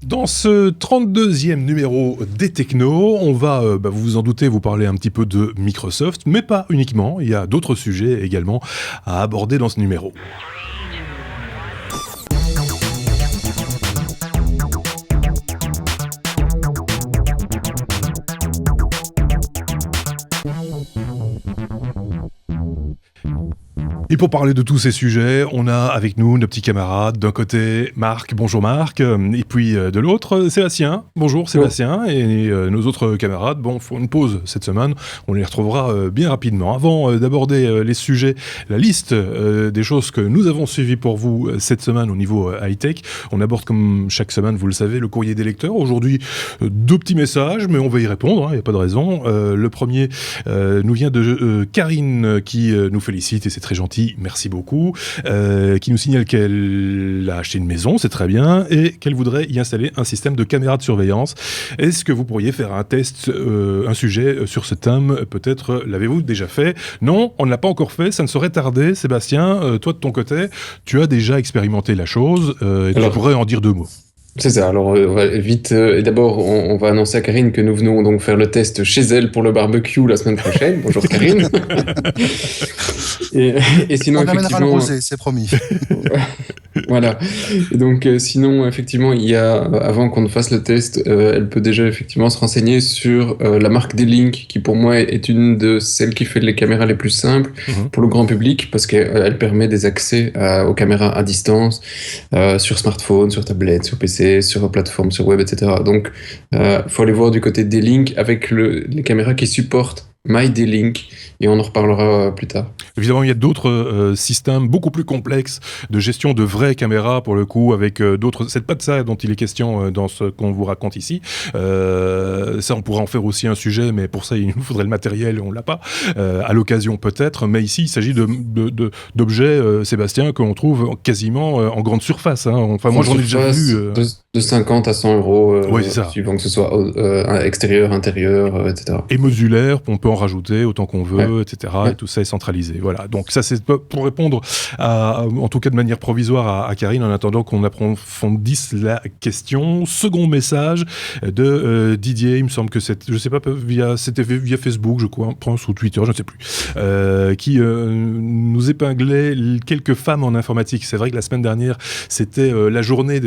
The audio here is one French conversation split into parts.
Dans ce 32e numéro des Technos, on va, vous vous en doutez, vous parler un petit peu de Microsoft, mais pas uniquement, il y a d'autres sujets également à aborder dans ce numéro. Et pour parler de tous ces sujets, on a avec nous nos petits camarades. D'un côté, Marc, bonjour Marc, et puis de l'autre, Sébastien. Bonjour Sébastien, et nos autres camarades. Bon, faut une pause cette semaine, on les retrouvera bien rapidement. Avant d'aborder les sujets, la liste des choses que nous avons suivies pour vous cette semaine au niveau high-tech, on aborde comme chaque semaine, vous le savez, le courrier des lecteurs. Aujourd'hui, deux petits messages, mais on va y répondre, il n'y a pas de raison. Le premier nous vient de Karine qui nous félicite, et c'est très gentil. Merci beaucoup, qui nous signale qu'elle a acheté une maison, c'est très bien, et qu'elle voudrait y installer un système de caméra de surveillance. Est-ce que vous pourriez faire un test, un sujet sur ce thème? Peut-être l'avez-vous déjà fait? Non, on ne l'a pas encore fait, ça ne saurait tarder. Sébastien, toi de ton côté, tu as déjà expérimenté la chose, et tu pourrais en dire deux mots. C'est ça, alors on va vite, et d'abord on va annoncer à Karine que nous venons donc faire le test chez elle pour le barbecue la semaine prochaine. Bonjour Karine. et sinon on amènera le rosé, c'est promis. Voilà. Et donc sinon effectivement il y a, avant qu'on ne fasse le test, elle peut déjà effectivement se renseigner sur la marque D-Link, qui pour moi est une de celles qui fait les caméras les plus simples pour le grand public, parce qu'elle permet des accès aux caméras à distance, sur smartphone, sur tablette, sur PC, sur plateforme, sur web, etc. Donc, faut aller voir du côté de D-Link avec les caméras qui supportent My D-Link, et on en reparlera plus tard. Évidemment, il y a d'autres systèmes beaucoup plus complexes de gestion de vraies caméras, pour le coup, avec d'autres... C'est pas de ça dont il est question dans ce qu'on vous raconte ici. Ça, on pourrait en faire aussi un sujet, mais pour ça, il nous faudrait le matériel, et on l'a pas. À l'occasion, peut-être. Mais ici, il s'agit d'objets, Sébastien, qu'on trouve quasiment en grande surface. Hein. Enfin, moi, j'en ai déjà vu... De 50 à 100 euros, oui, c'est ça. Suivant que ce soit extérieur, intérieur, etc. Et modulaire, on peut en rajouter autant qu'on veut, etc. Ouais. Et tout ça est centralisé. Voilà. Donc ça, c'est pour répondre, en tout cas de manière provisoire, à Karine, en attendant qu'on approfondisse la question. Second message de Didier, il me semble que c'était, je sais pas, c'était via Facebook, je crois, ou Twitter, je ne sais plus, qui nous épinglait quelques femmes en informatique. C'est vrai que la semaine dernière, c'était la journée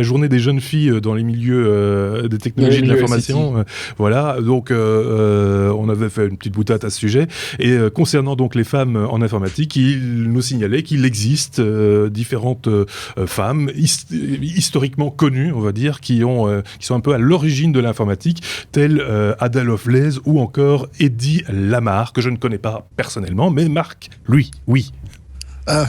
la journée des jeunes filles dans les milieux des technologies de l'information. Voilà. Donc on avait fait une petite boutade à ce sujet. Et concernant donc les femmes en informatique, il nous signalait qu'il existe différentes femmes historiquement connues, on va dire, qui sont un peu à l'origine de l'informatique, telles Ada Lovelace ou encore Eddie Lamar, que je ne connais pas personnellement, mais Marc, lui, oui.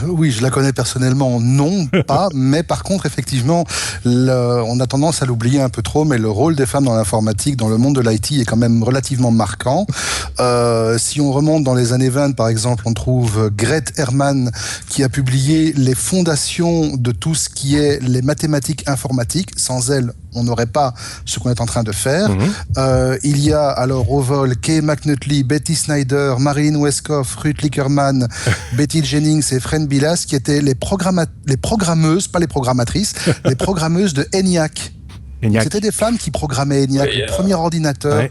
Oui, je la connais personnellement, non, pas, mais par contre, effectivement, on a tendance à l'oublier un peu trop, mais le rôle des femmes dans l'informatique, dans le monde de l'IT, est quand même relativement marquant. Si on remonte dans les années 20, par exemple, on trouve Grete Hermann, qui a publié les fondations de tout ce qui est les mathématiques informatiques. Sans elle, on n'aurait pas ce qu'on est en train de faire. Il y a alors au vol Kay McNutley, Betty Snyder, Marilyn Westcott, Ruth Lickerman, Betty Jennings et Fran Bilas, qui étaient les programmeuses, pas les programmatrices, les programmeuses de ENIAC. C'était des femmes qui programmaient ENIAC, le premier ordinateur.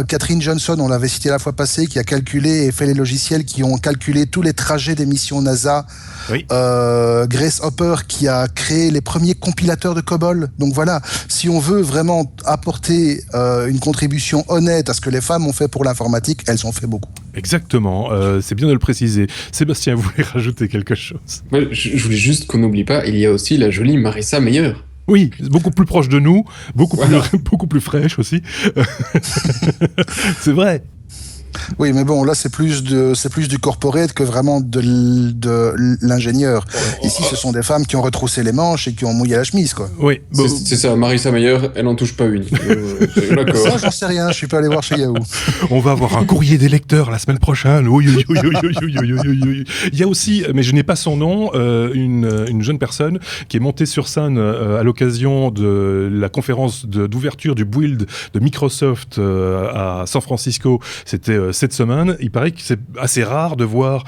Catherine Johnson, on l'avait cité la fois passée, qui a calculé et fait les logiciels qui ont calculé tous les trajets des missions NASA. Grace Hopper, qui a créé les premiers compilateurs de COBOL. Donc voilà, si on veut vraiment apporter une contribution honnête à ce que les femmes ont fait pour l'informatique, elles ont fait beaucoup. Exactement, c'est bien de le préciser. Sébastien, vous voulez rajouter quelque chose? Je voulais juste qu'on n'oublie pas, il y a aussi la jolie Marissa Meyer. Oui, beaucoup plus proche de nous, beaucoup plus fraîche aussi. C'est vrai. Oui, mais bon, là, c'est plus du corporate que vraiment de l'ingénieur. Ici, ce sont des femmes qui ont retroussé les manches et qui ont mouillé la chemise, quoi. Oui. Bon. C'est ça, Marissa Meyer, elle n'en touche pas une. D'accord. Ça, j'en sais rien, je suis pas allé voir chez Yahoo. On va avoir un courrier des lecteurs la semaine prochaine. Il y a aussi, mais je n'ai pas son nom, une jeune personne qui est montée sur scène à l'occasion de la conférence d'ouverture du Build de Microsoft à San Francisco. C'était cette semaine, il paraît que c'est assez rare de voir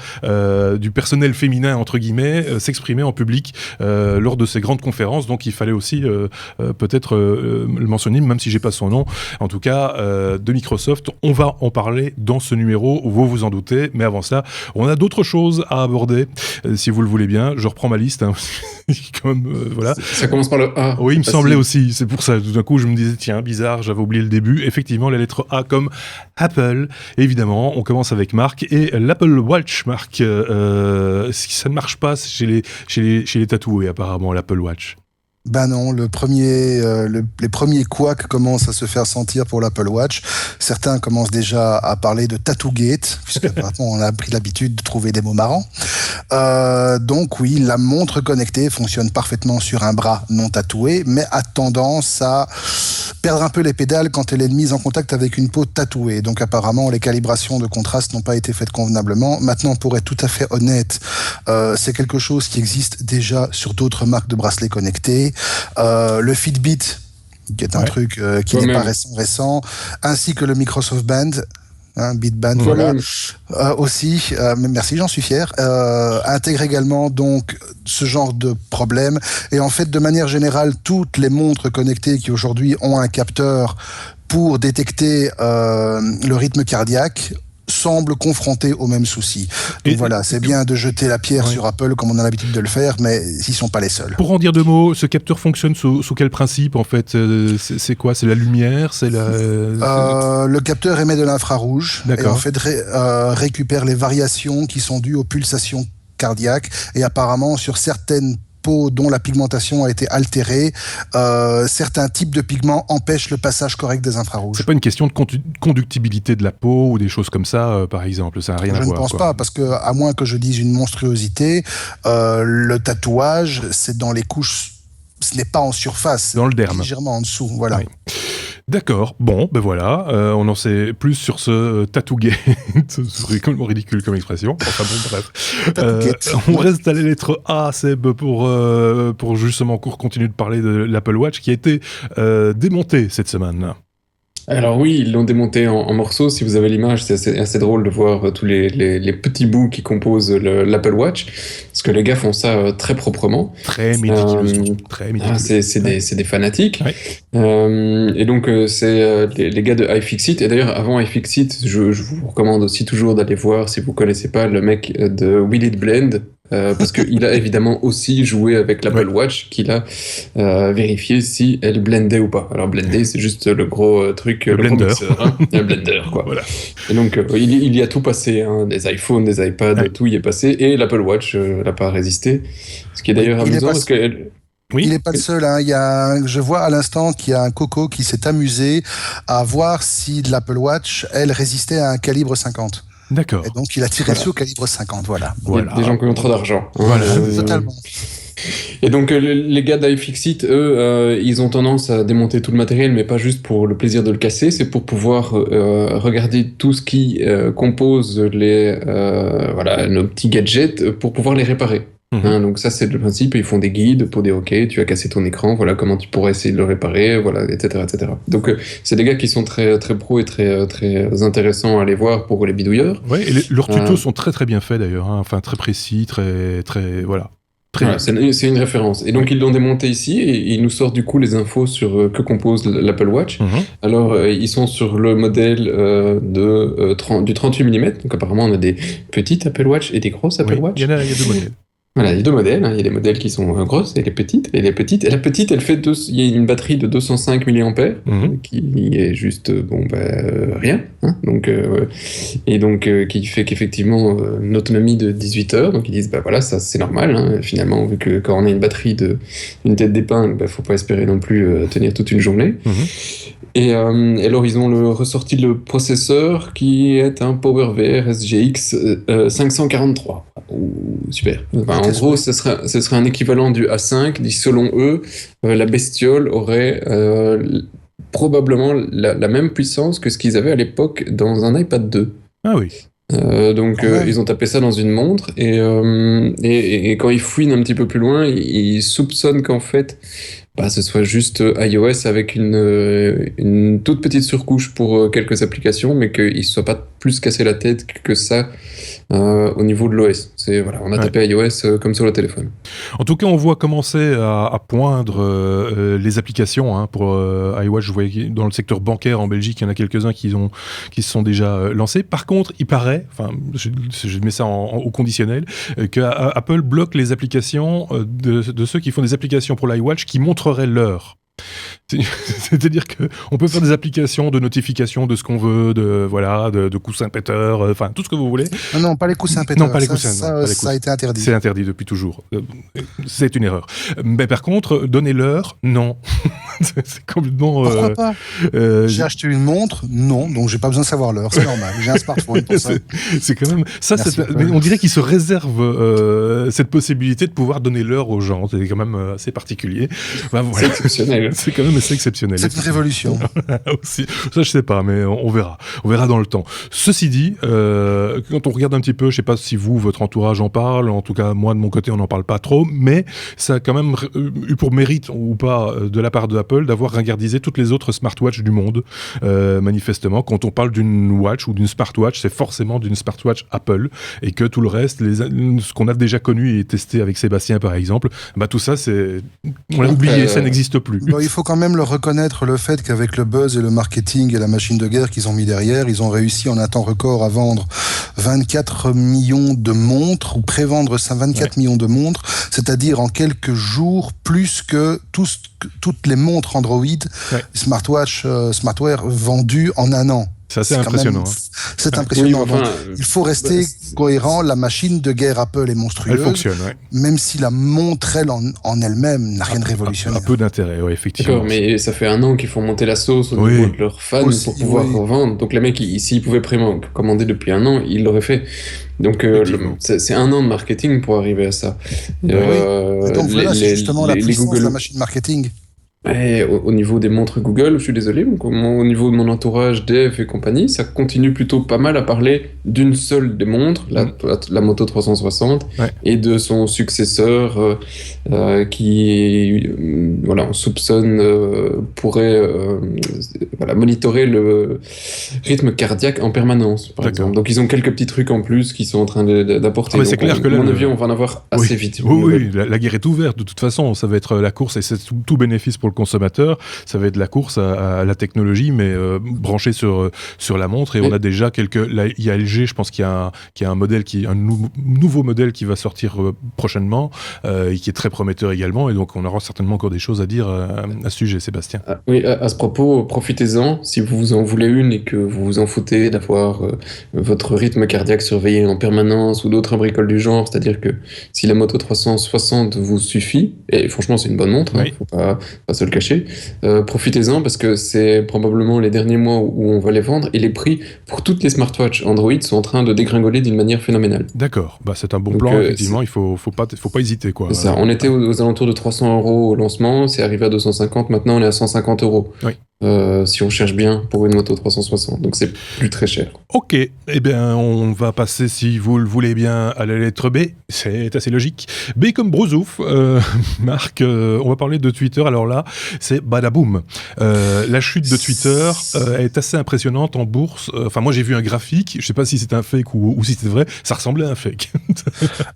du personnel féminin, entre guillemets, s'exprimer en public lors de ces grandes conférences. Donc il fallait aussi peut-être le mentionner, même si j'ai pas son nom. En tout cas, de Microsoft, on va en parler dans ce numéro, vous vous en doutez. Mais avant ça, on a d'autres choses à aborder. Si vous le voulez bien, je reprends ma liste. Hein. Comme, voilà. Ça commence par le A. Oui, il me semblait aussi. C'est pour ça. Tout d'un coup, je me disais, tiens, bizarre, j'avais oublié le début. Effectivement, la lettre A comme Apple. Évidemment, on commence avec Marc et l'Apple Watch, Marc. Ça ne marche pas chez les tatoués, apparemment, l'Apple Watch. Ben non, les premiers couacs commencent à se faire sentir pour l'Apple Watch. Certains commencent déjà à parler de Tattoo-gate, puisque apparemment on a pris l'habitude de trouver des mots marrants. Donc oui, la montre connectée fonctionne parfaitement sur un bras non tatoué, mais a tendance à perdre un peu les pédales quand elle est mise en contact avec une peau tatouée. Donc apparemment, les calibrations de contraste n'ont pas été faites convenablement. Maintenant, pour être tout à fait honnête, c'est quelque chose qui existe déjà sur d'autres marques de bracelets connectés. Le Fitbit, qui est un truc qui n'est pas récent, ainsi que le Microsoft Band, Bitband, voilà, aussi, merci, j'en suis fier, intègre également donc ce genre de problème. Et en fait, de manière générale, toutes les montres connectées qui aujourd'hui ont un capteur pour détecter le rythme cardiaque semblent confrontés aux mêmes soucis. Donc voilà, c'est bien de jeter la pierre sur Apple comme on a l'habitude de le faire, mais ils ne sont pas les seuls. Pour en dire deux mots, ce capteur fonctionne sous quel principe en fait ? C'est quoi ? C'est la lumière ? Le capteur émet de l'infrarouge. D'accord. Et en fait récupère les variations qui sont dues aux pulsations cardiaques, et apparemment sur certaines peau dont la pigmentation a été altérée, certains types de pigments empêchent le passage correct des infrarouges. C'est pas une question de conductibilité de la peau ou des choses comme ça, par exemple, ça n'a rien à voir. Je ne pense pas, parce que à moins que je dise une monstruosité, le tatouage, c'est dans les couches, ce n'est pas en surface, dans le derme, légèrement en dessous, voilà. Oui. D'accord, bon, ben voilà, on en sait plus sur ce tattoo-gate. C'est complètement ridicule comme expression. Enfin bon, bref. On reste à la lettre A, Seb, pour justement continuer de parler de l'Apple Watch qui a été démonté cette semaine. Alors oui, ils l'ont démonté en morceaux. Si vous avez l'image, c'est assez drôle de voir tous les petits bouts qui composent l'Apple Watch, parce que les gars font ça très proprement. Très méticuleux. C'est des fanatiques. Ouais. Et donc, c'est les gars de iFixit. Et d'ailleurs, avant iFixit, je vous recommande aussi toujours d'aller voir, si vous connaissez pas, le mec de Will It Blend. Parce qu'il a évidemment aussi joué avec l'Apple Watch, qu'il a vérifié si elle blendait ou pas. Alors blender, c'est juste le gros truc, le blender, mixeur, le blender, quoi. Voilà. Et donc il y a tout passé, des iPhones, des iPads, tout y est passé, et l'Apple Watch n'a pas résisté. Ce qui est d'ailleurs amusant parce que il n'est pas le seul. Je vois à l'instant qu'il y a un coco qui s'est amusé à voir si l'Apple Watch, elle, résistait à un calibre 50. D'accord. Et donc il a tiré dessus au calibre 50, voilà. Il y a des gens qui ont trop d'argent. Voilà, totalement. Et donc les gars d'iFixit, eux, ils ont tendance à démonter tout le matériel, mais pas juste pour le plaisir de le casser, c'est pour pouvoir regarder tout ce qui compose nos petits gadgets pour pouvoir les réparer. Donc ça c'est le principe, ils font des guides pour dire ok, tu as cassé ton écran, voilà comment tu pourrais essayer de le réparer, voilà, etc. Donc c'est des gars qui sont très, très pros et très, très intéressants à aller voir pour les bidouilleurs. Ouais, et leurs tutos sont très très bien faits d'ailleurs, enfin très précis, très, très, voilà. Voilà, c'est une référence. Et donc ils l'ont démonté ici et ils nous sortent du coup les infos sur que compose l'Apple Watch. Alors ils sont sur le modèle du 38 mm, donc apparemment on a des petites Apple Watch et des grosses Apple Watch. Il y a deux modèles. Voilà, il y a deux modèles, il y a des modèles qui sont grosses et les petites. Et la petite, elle fait il y a une batterie de 205 mAh, qui est juste, rien. Donc, et donc, qui fait qu'effectivement, une autonomie de 18 heures. Donc, ils disent, voilà, ça, c'est normal, finalement, vu que quand on a une batterie d'une tête d'épingle, faut pas espérer non plus tenir toute une journée. Et alors, ils ont ressorti le processeur qui est un PowerVR SGX 543. Super. En gros, ce serait un équivalent du A5. Selon eux, la bestiole aurait probablement la même puissance que ce qu'ils avaient à l'époque dans un iPad 2. Ah oui. Ils ont tapé ça dans une montre et quand ils fouinent un petit peu plus loin, ils soupçonnent qu'en fait, ce soit juste iOS avec une toute petite surcouche pour quelques applications, mais qu'il ne soit pas plus cassé la tête que ça au niveau de l'OS. On a tapé iOS comme sur le téléphone. En tout cas, on voit commencer à poindre les applications pour iWatch. Je voyais dans le secteur bancaire en Belgique, il y en a quelques-uns qui se sont déjà lancés. Par contre, il paraît, je mets ça au conditionnel, que Apple bloque les applications de ceux qui font des applications pour l'iWatch qui montreraient l'heure. C'est-à-dire qu'on peut faire des applications de notification de ce qu'on veut, de coussins péteurs, tout ce que vous voulez. Non, pas les coussins péteurs. Non, pas les coussins. Ça a été interdit. C'est interdit depuis toujours. C'est une erreur. Mais par contre, donner l'heure, non. C'est complètement... Pourquoi pas j'ai acheté une montre, non, donc j'ai pas besoin de savoir l'heure, c'est normal. J'ai un smartphone pour ça. C'est quand même... Mais on dirait qu'ils se réservent cette possibilité de pouvoir donner l'heure aux gens. C'est quand même assez particulier. C'est exceptionnel. C'est quand même assez exceptionnel. C'est une révolution. Aussi. Ça, je sais pas, mais on verra. On verra dans le temps. Ceci dit, quand on regarde un petit peu, je sais pas si votre entourage en parle, en tout cas, moi, de mon côté, on n'en parle pas trop, mais ça a quand même eu pour mérite, ou pas, de la part de Apple, d'avoir ringardisé toutes les autres smartwatches du monde. Manifestement, quand on parle d'une watch ou d'une smartwatch, c'est forcément d'une smartwatch Apple, et que tout le reste, ce qu'on a déjà connu et testé avec Sébastien, par exemple, tout ça, on l'a oublié, ça n'existe plus. Il faut quand même le reconnaître, le fait qu'avec le buzz et le marketing et la machine de guerre qu'ils ont mis derrière, ils ont réussi en un temps record à vendre 24 millions de montres, ou prévendre 24 millions de montres, c'est-à-dire en quelques jours plus que toutes les montres Android, smartwear vendues en un an. C'est assez impressionnant. C'est impressionnant. Donc, il faut rester cohérent. La machine de guerre Apple est monstrueuse. Elle fonctionne, même si la montre, en elle-même, n'a rien de révolutionnaire. Un peu d'intérêt, effectivement. D'accord, mais ça fait un an qu'ils font monter la sauce au niveau de leurs fans pour pouvoir revendre. Donc les mecs, s'ils pouvaient commander depuis un an, ils l'auraient fait. Donc c'est un an de marketing pour arriver à ça. Donc voilà, c'est justement la puissance de la machine marketing. Au niveau des montres Google, je suis désolé, au niveau de mon entourage, dev et compagnie, ça continue plutôt pas mal à parler d'une seule des montres, la Moto 360, et de son successeur qui, on soupçonne, pourrait monitorer le rythme cardiaque en permanence, par exemple. Donc ils ont quelques petits trucs en plus qu'ils sont en train d'apporter. C'est clair que là, à mon avis, on va en avoir assez vite. Oui, la guerre est ouverte. De toute façon, ça va être la course, et c'est tout bénéfice pour le consommateur. Ça va être la course à la technologie, mais branchée sur la montre. Et on a déjà il y a LG, je pense qu'il y a un modèle un nouveau modèle qui va sortir prochainement, et qui est très prometteur également. Et donc, on aura certainement encore des choses à dire à ce sujet, Sébastien. Oui, à ce propos, profitez-en. Si vous en voulez une et que vous vous en foutez d'avoir votre rythme cardiaque surveillé en permanence ou d'autres bricoles du genre, c'est-à-dire que si la Moto 360 vous suffit, et franchement, c'est une bonne montre, faut pas se le cacher, profitez-en parce que c'est probablement les derniers mois où on va les vendre, et les prix pour toutes les smartwatches Android sont en train de dégringoler d'une manière phénoménale. D'accord, c'est un bon plan, effectivement, il faut pas hésiter, quoi. C'est ça, on était aux alentours de 300 € au lancement, c'est arrivé à 250, maintenant on est à 150 €. Oui. Si on cherche bien pour une Moto 360, donc c'est plus très cher. Ok, on va passer, si vous le voulez bien, à la lettre B, c'est assez logique. B comme Brousouf, Marc, on va parler de Twitter, alors là, c'est badaboum. La chute de Twitter est assez impressionnante en bourse. Moi j'ai vu un graphique, je sais pas si c'est un fake ou si c'est vrai, ça ressemblait à un fake.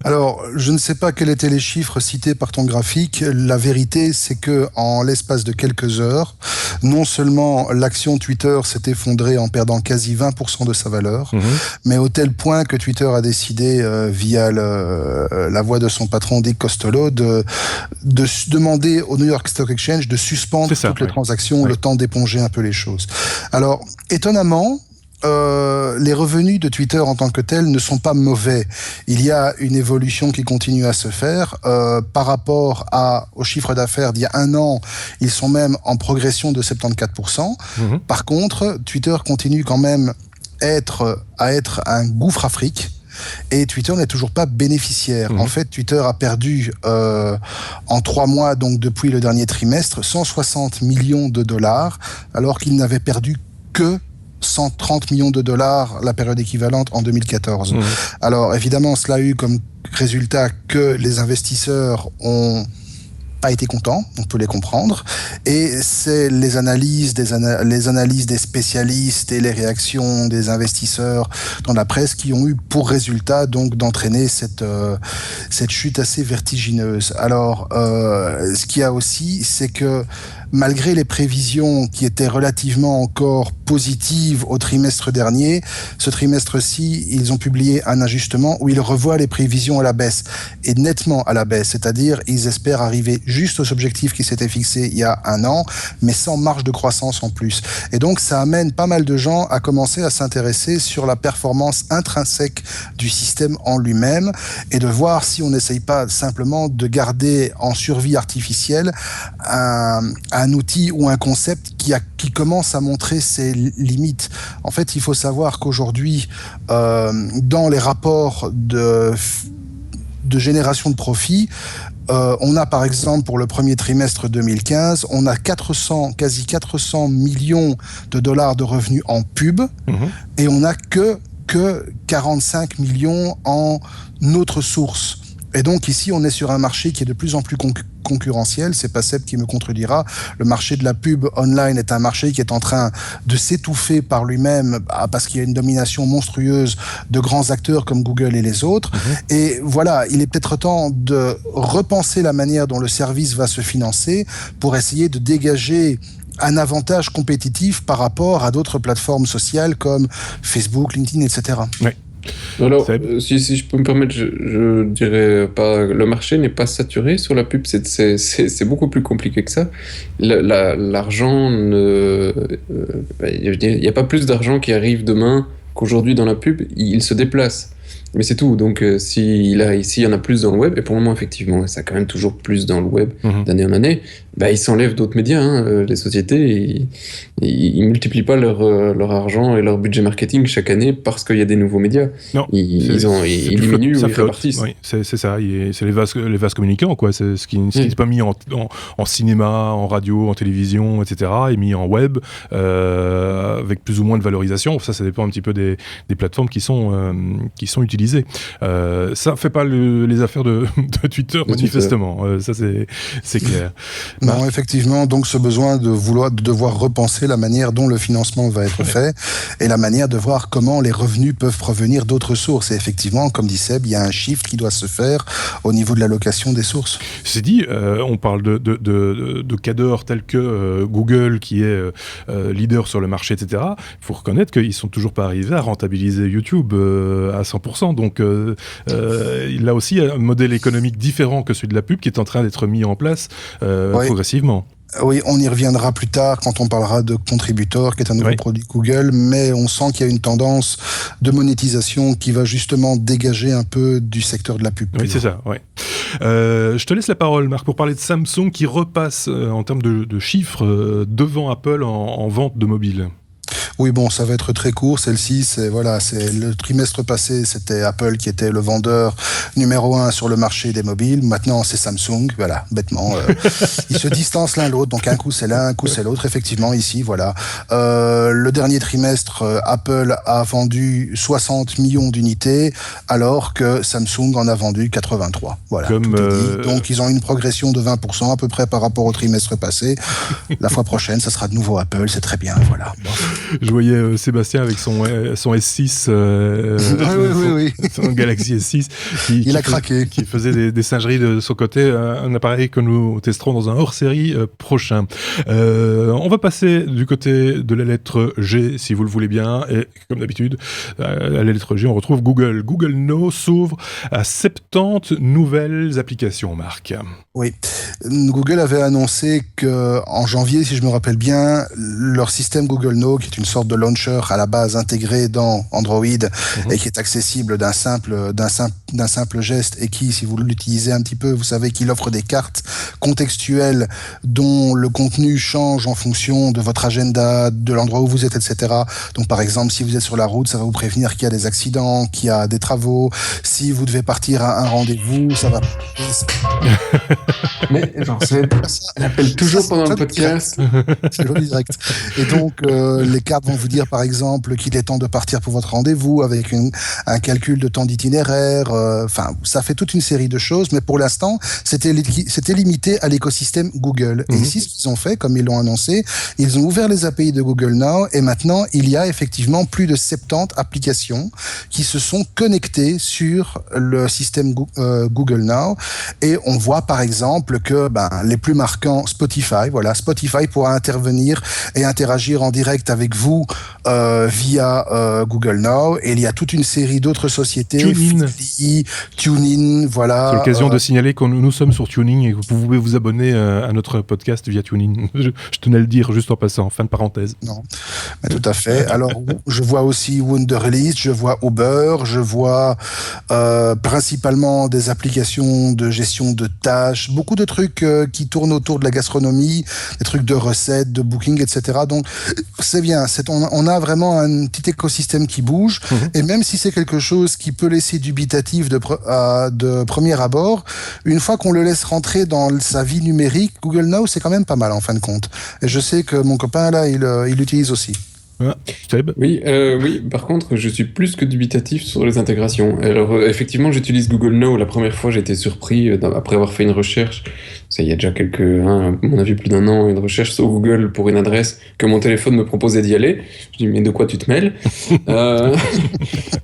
Alors, je ne sais pas quels étaient les chiffres cités par ton graphique, la vérité c'est que en l'espace de quelques heures, non seulement l'action Twitter s'est effondrée en perdant quasi 20% de sa valeur, mais au tel point que Twitter a décidé, via la voix de son patron Dick Costolo, de demander au New York Stock Exchange de suspendre toutes les transactions, le temps d'éponger un peu les choses. Alors, étonnamment, les revenus de Twitter en tant que tels ne sont pas mauvais. Il y a une évolution qui continue à se faire. Par rapport au chiffre d'affaires d'il y a un an, ils sont même en progression de 74%. Par contre, Twitter continue quand même à être un gouffre afrique. Et Twitter n'est toujours pas bénéficiaire. En fait, Twitter a perdu en 3 mois, donc depuis le dernier trimestre, 160 millions de dollars, alors qu'il n'avait perdu que 130 millions de dollars la période équivalente en 2014. Alors évidemment, cela a eu comme résultat que les investisseurs ont pas été contents, on peut les comprendre. Et c'est les analyses des spécialistes et les réactions des investisseurs dans la presse qui ont eu pour résultat donc d'entraîner cette chute assez vertigineuse. Alors, ce qu'il y a aussi, c'est que malgré les prévisions qui étaient relativement encore positives au trimestre dernier, ce trimestre-ci, ils ont publié un ajustement où ils revoient les prévisions à la baisse, et nettement à la baisse, c'est-à-dire ils espèrent arriver juste aux objectifs qui s'étaient fixés il y a un an, mais sans marge de croissance en plus. Et donc ça amène pas mal de gens à commencer à s'intéresser sur la performance intrinsèque du système en lui-même, et de voir si on n'essaye pas simplement de garder en survie artificielle un outil ou un concept qui commence à montrer ses limites. En fait, il faut savoir qu'aujourd'hui, dans les rapports de génération de profit, on a par exemple pour le premier trimestre 2015, on a quasi 400 millions de dollars de revenus en pub, et on n'a que 45 millions en autres sources. Et donc ici, on est sur un marché qui est de plus en plus concurrentiel. C'est pas Seb qui me contredira. Le marché de la pub online est un marché qui est en train de s'étouffer par lui-même parce qu'il y a une domination monstrueuse de grands acteurs comme Google et les autres. Et voilà, il est peut-être temps de repenser la manière dont le service va se financer pour essayer de dégager un avantage compétitif par rapport à d'autres plateformes sociales comme Facebook, LinkedIn, etc. Oui. Alors, si je peux me permettre, je dirais pas, le marché n'est pas saturé sur la pub, c'est beaucoup plus compliqué que ça. L'argent, il n'y a pas plus d'argent qui arrive demain qu'aujourd'hui dans la pub, il se déplace. Mais c'est tout. Donc, s'il y en a plus dans le web, et pour le moment, effectivement, ça a quand même toujours plus dans le web d'année en année, ils s'enlèvent d'autres médias. Les sociétés, ils multiplient pas leur argent et leur budget marketing chaque année parce qu'il y a des nouveaux médias. Non, ils diminuent ou ils répartissent. Oui, c'est ça. C'est les vases communicants, quoi. C'est ce qui n'est pas mis en cinéma, en radio, en télévision, etc., et mis en web avec plus ou moins de valorisation. Ça dépend un petit peu des plateformes qui sont utilisées. Ça fait pas les affaires de Twitter, manifestement. Ça, c'est clair. Non, effectivement, donc ce besoin de devoir repenser la manière dont le financement va être fait et la manière de voir comment les revenus peuvent provenir d'autres sources. Et effectivement, comme dit Seb, il y a un shift qui doit se faire au niveau de l'allocation des sources. C'est dit, on parle de cadres tels que Google, qui est leader sur le marché, etc. Il faut reconnaître qu'ils sont toujours pas arrivés à rentabiliser YouTube à 100%. Donc il a aussi un modèle économique différent que celui de la pub qui est en train d'être mis en place progressivement. Oui, on y reviendra plus tard quand on parlera de Contributor, qui est un nouveau produit Google, mais on sent qu'il y a une tendance de monétisation qui va justement dégager un peu du secteur de la pub. Oui, c'est ça, oui. Je te laisse la parole, Marc, pour parler de Samsung qui repasse en termes de chiffres devant Apple en vente de mobiles. Oui, bon, ça va être très court. Celle-ci, c'est le trimestre passé, c'était Apple qui était le vendeur numéro 1 sur le marché des mobiles. Maintenant, c'est Samsung. Voilà, bêtement, ils se distancent l'un l'autre. Donc un coup c'est l'un, un coup c'est l'autre. Effectivement, ici, voilà. Le dernier trimestre, Apple a vendu 60 millions d'unités, alors que Samsung en a vendu 83. Voilà. Tout est dit. Donc ils ont une progression de 20% à peu près par rapport au trimestre passé. La fois prochaine, ça sera de nouveau Apple. C'est très bien. Voilà. Je voyais Sébastien avec son S6, son Galaxy S6, il a craqué, qui faisait des singeries de son côté, un appareil que nous testerons dans un hors-série prochain. On va passer du côté de la lettre G, si vous le voulez bien, et comme d'habitude, à la lettre G, on retrouve Google. Google Now s'ouvre à 70 nouvelles applications, Marc. Oui, Google avait annoncé qu'en janvier, si je me rappelle bien, leur système Google Now, qui est une sorte de launcher à la base intégré dans Android et qui est accessible d'un simple geste et qui, si vous l'utilisez un petit peu, vous savez qu'il offre des cartes contextuelles dont le contenu change en fonction de votre agenda, de l'endroit où vous êtes, etc. Donc par exemple, si vous êtes sur la route, ça va vous prévenir qu'il y a des accidents, qu'il y a des travaux. Si vous devez partir à un rendez-vous, ça va... Mais genre, elle appelle toujours pendant le podcast. C'est joli direct. Et donc, les cartes vont vous dire, par exemple, qu'il est temps de partir pour votre rendez-vous avec un calcul de temps d'itinéraire. Ça fait toute une série de choses, mais pour l'instant, c'était limité à l'écosystème Google. Et ici, ce qu'ils ont fait, comme ils l'ont annoncé, ils ont ouvert les API de Google Now et maintenant, il y a effectivement plus de 70 applications qui se sont connectées sur le système Google Now. Et on voit, par exemple, que les plus marquants, Spotify pourra intervenir et interagir en direct avec vous via Google Now. Et il y a toute une série d'autres sociétés, TuneIn, voilà. C'est l'occasion de signaler que nous sommes sur TuneIn et que vous pouvez vous abonner à notre podcast via TuneIn. Je tenais à le dire juste en passant, fin de parenthèse. Non, mais tout à fait. Alors, je vois aussi Wunderlist, je vois Uber, je vois principalement des applications de gestion de tâches, beaucoup de trucs qui tournent autour de la gastronomie, des trucs de recettes, de booking, etc. Donc, c'est bien. On a vraiment un petit écosystème qui bouge. Et même si c'est quelque chose qui peut laisser dubitatif de premier abord, une fois qu'on le laisse rentrer dans sa vie numérique, Google Now, c'est quand même pas mal en fin de compte. Et je sais que mon copain, là, il l'utilise aussi. Oui, par contre, je suis plus que dubitatif sur les intégrations. Alors, effectivement, j'utilise Google Now. La première fois, j'étais surpris après avoir fait une recherche. Ça, il y a déjà à mon avis, plus d'un an, une recherche sur Google pour une adresse que mon téléphone me proposait d'y aller. Je dis, mais de quoi tu te mêles?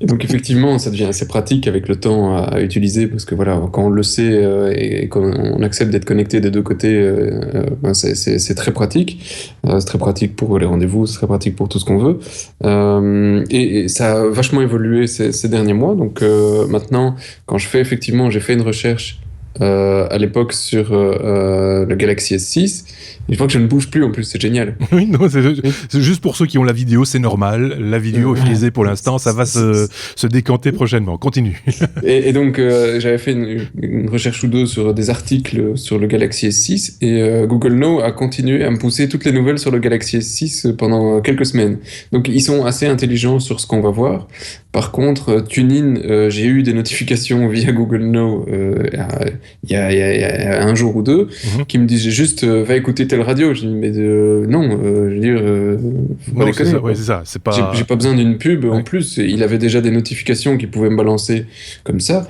Et donc, effectivement, ça devient assez pratique avec le temps à utiliser parce que voilà, quand on le sait et qu'on accepte d'être connecté des deux côtés, c'est très pratique. C'est très pratique pour les rendez-vous, c'est très pratique pour tout ce qu'on veut. Et ça a vachement évolué ces derniers mois. Donc maintenant, quand j'ai fait une recherche à l'époque sur le Galaxy S6, et je vois que je ne bouge plus en plus, c'est génial. Oui, non, c'est juste pour ceux qui ont la vidéo, c'est normal. La vidéo est frisée pour l'instant, ça va se décanter prochainement. Continue. Et donc, j'avais fait une recherche ou deux sur des articles sur le Galaxy S6 et Google Now a continué à me pousser toutes les nouvelles sur le Galaxy S6 pendant quelques semaines. Donc, ils sont assez intelligents sur ce qu'on va voir. Par contre, TuneIn, j'ai eu des notifications via Google Now il y a un jour ou deux qui me disaient juste va écouter telle radio. Je dis mais non, je veux dire, faut pas déconner. C'est ça. C'est pas. J'ai pas besoin d'une pub en plus. Il avait déjà des notifications qui pouvaient me balancer comme ça.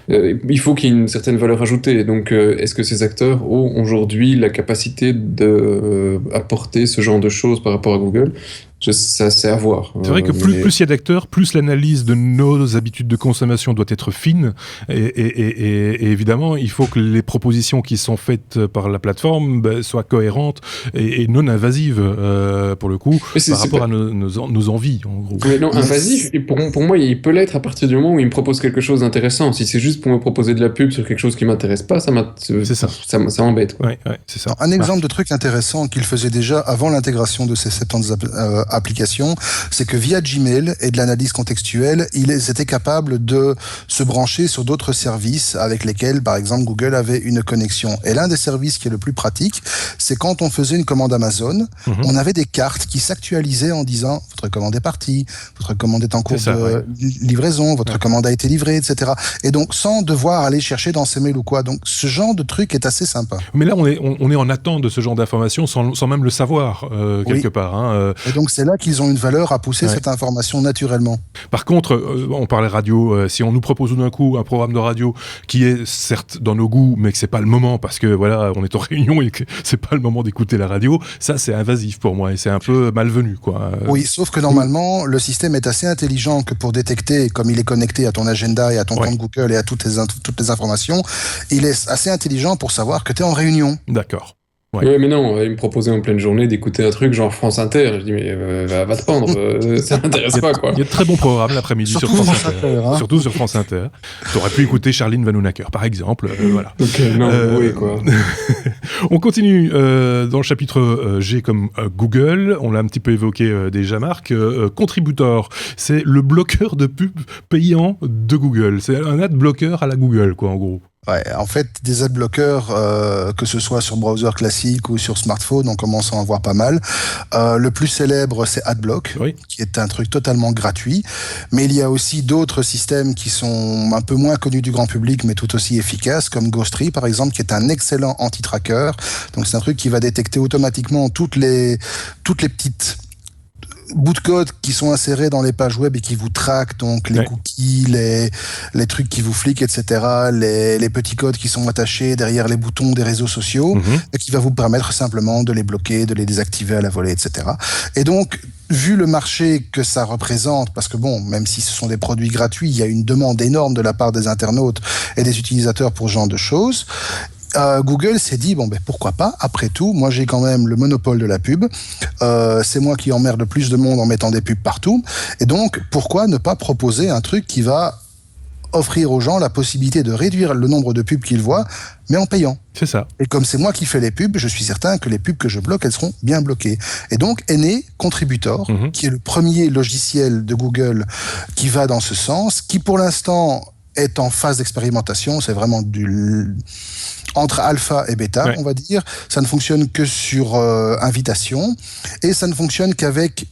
Il faut qu'il y ait une certaine valeur ajoutée. Donc, est-ce que ces acteurs ont aujourd'hui la capacité d'apporter ce genre de choses par rapport à Google? Ça, c'est à voir. C'est vrai que plus il y a d'acteurs, plus l'analyse de nos habitudes de consommation doit être fine. Et évidemment, il faut que les propositions qui sont faites par la plateforme soient cohérentes et non invasives, pour le coup, par rapport à nos envies, en gros. Mais non, invasif, pour moi, il peut l'être à partir du moment où il me propose quelque chose d'intéressant. Si c'est juste pour me proposer de la pub sur quelque chose qui m'intéresse pas, ça m'embête. Ouais, c'est ça. Un exemple de truc intéressant qu'il faisait déjà avant l'intégration de ces 70 application, c'est que via Gmail et de l'analyse contextuelle, ils étaient capables de se brancher sur d'autres services avec lesquels, par exemple, Google avait une connexion. Et l'un des services qui est le plus pratique, c'est quand on faisait une commande Amazon, on avait des cartes qui s'actualisaient en disant votre commande est partie, votre commande est en cours de livraison, votre commande a été livrée, etc. Et donc, sans devoir aller chercher dans ses mails ou quoi. Donc, ce genre de truc est assez sympa. Mais là, on est en attente de ce genre d'informations sans même le savoir, quelque part. Hein. Et donc, c'est là qu'ils ont une valeur à pousser cette information naturellement. Par contre, on parlait radio, si on nous propose tout d'un coup un programme de radio qui est certes dans nos goûts, mais que c'est pas le moment parce que voilà, on est en réunion et que c'est pas le moment d'écouter la radio, ça c'est invasif pour moi et c'est un peu malvenu, quoi. Oui, sauf que normalement, le système est assez intelligent que pour détecter, comme il est connecté à ton agenda et à ton compte Google et à toutes les informations, il est assez intelligent pour savoir que tu es en réunion. D'accord. Ouais. Mais non, il me proposait en pleine journée d'écouter un truc genre France Inter. Je dis, mais va te pendre, ça m'intéresse pas, quoi. Il y a de très bons programmes l'après-midi sur France Inter. Surtout sur France Inter. T'aurais pu écouter Charline Vanhoenacker, par exemple. Voilà. Oui, quoi. On continue dans le chapitre G comme Google. On l'a un petit peu évoqué déjà, Marc. Contributor, c'est le bloqueur de pub payant de Google. C'est un ad bloqueur à la Google, quoi, en gros. Ouais, en fait, des adblockers, que ce soit sur browser classique ou sur smartphone, on commence à en voir pas mal. Le plus célèbre, c'est AdBlock, qui est un truc totalement gratuit. Mais il y a aussi d'autres systèmes qui sont un peu moins connus du grand public, mais tout aussi efficaces, comme Ghostly, par exemple, qui est un excellent anti-tracker. Donc, c'est un truc qui va détecter automatiquement toutes les petites bouts de code qui sont insérés dans les pages web et qui vous traquent, donc les cookies, les trucs qui vous fliquent, etc., les petits codes qui sont attachés derrière les boutons des réseaux sociaux, et qui va vous permettre simplement de les bloquer, de les désactiver à la volée, etc. Et donc, vu le marché que ça représente, parce que bon, même si ce sont des produits gratuits, il y a une demande énorme de la part des internautes et des utilisateurs pour ce genre de choses. Google s'est dit, bon, ben, pourquoi pas, après tout, moi j'ai quand même le monopole de la pub, c'est moi qui emmerde le plus de monde en mettant des pubs partout, et donc pourquoi ne pas proposer un truc qui va offrir aux gens la possibilité de réduire le nombre de pubs qu'ils voient, mais en payant. C'est ça. Et comme c'est moi qui fais les pubs, je suis certain que les pubs que je bloque, elles seront bien bloquées. Et donc est né Contributor, qui est le premier logiciel de Google qui va dans ce sens, qui pour l'instant est en phase d'expérimentation, c'est vraiment entre alpha et bêta, on va dire. Ça ne fonctionne que sur invitation, et ça ne fonctionne qu'avec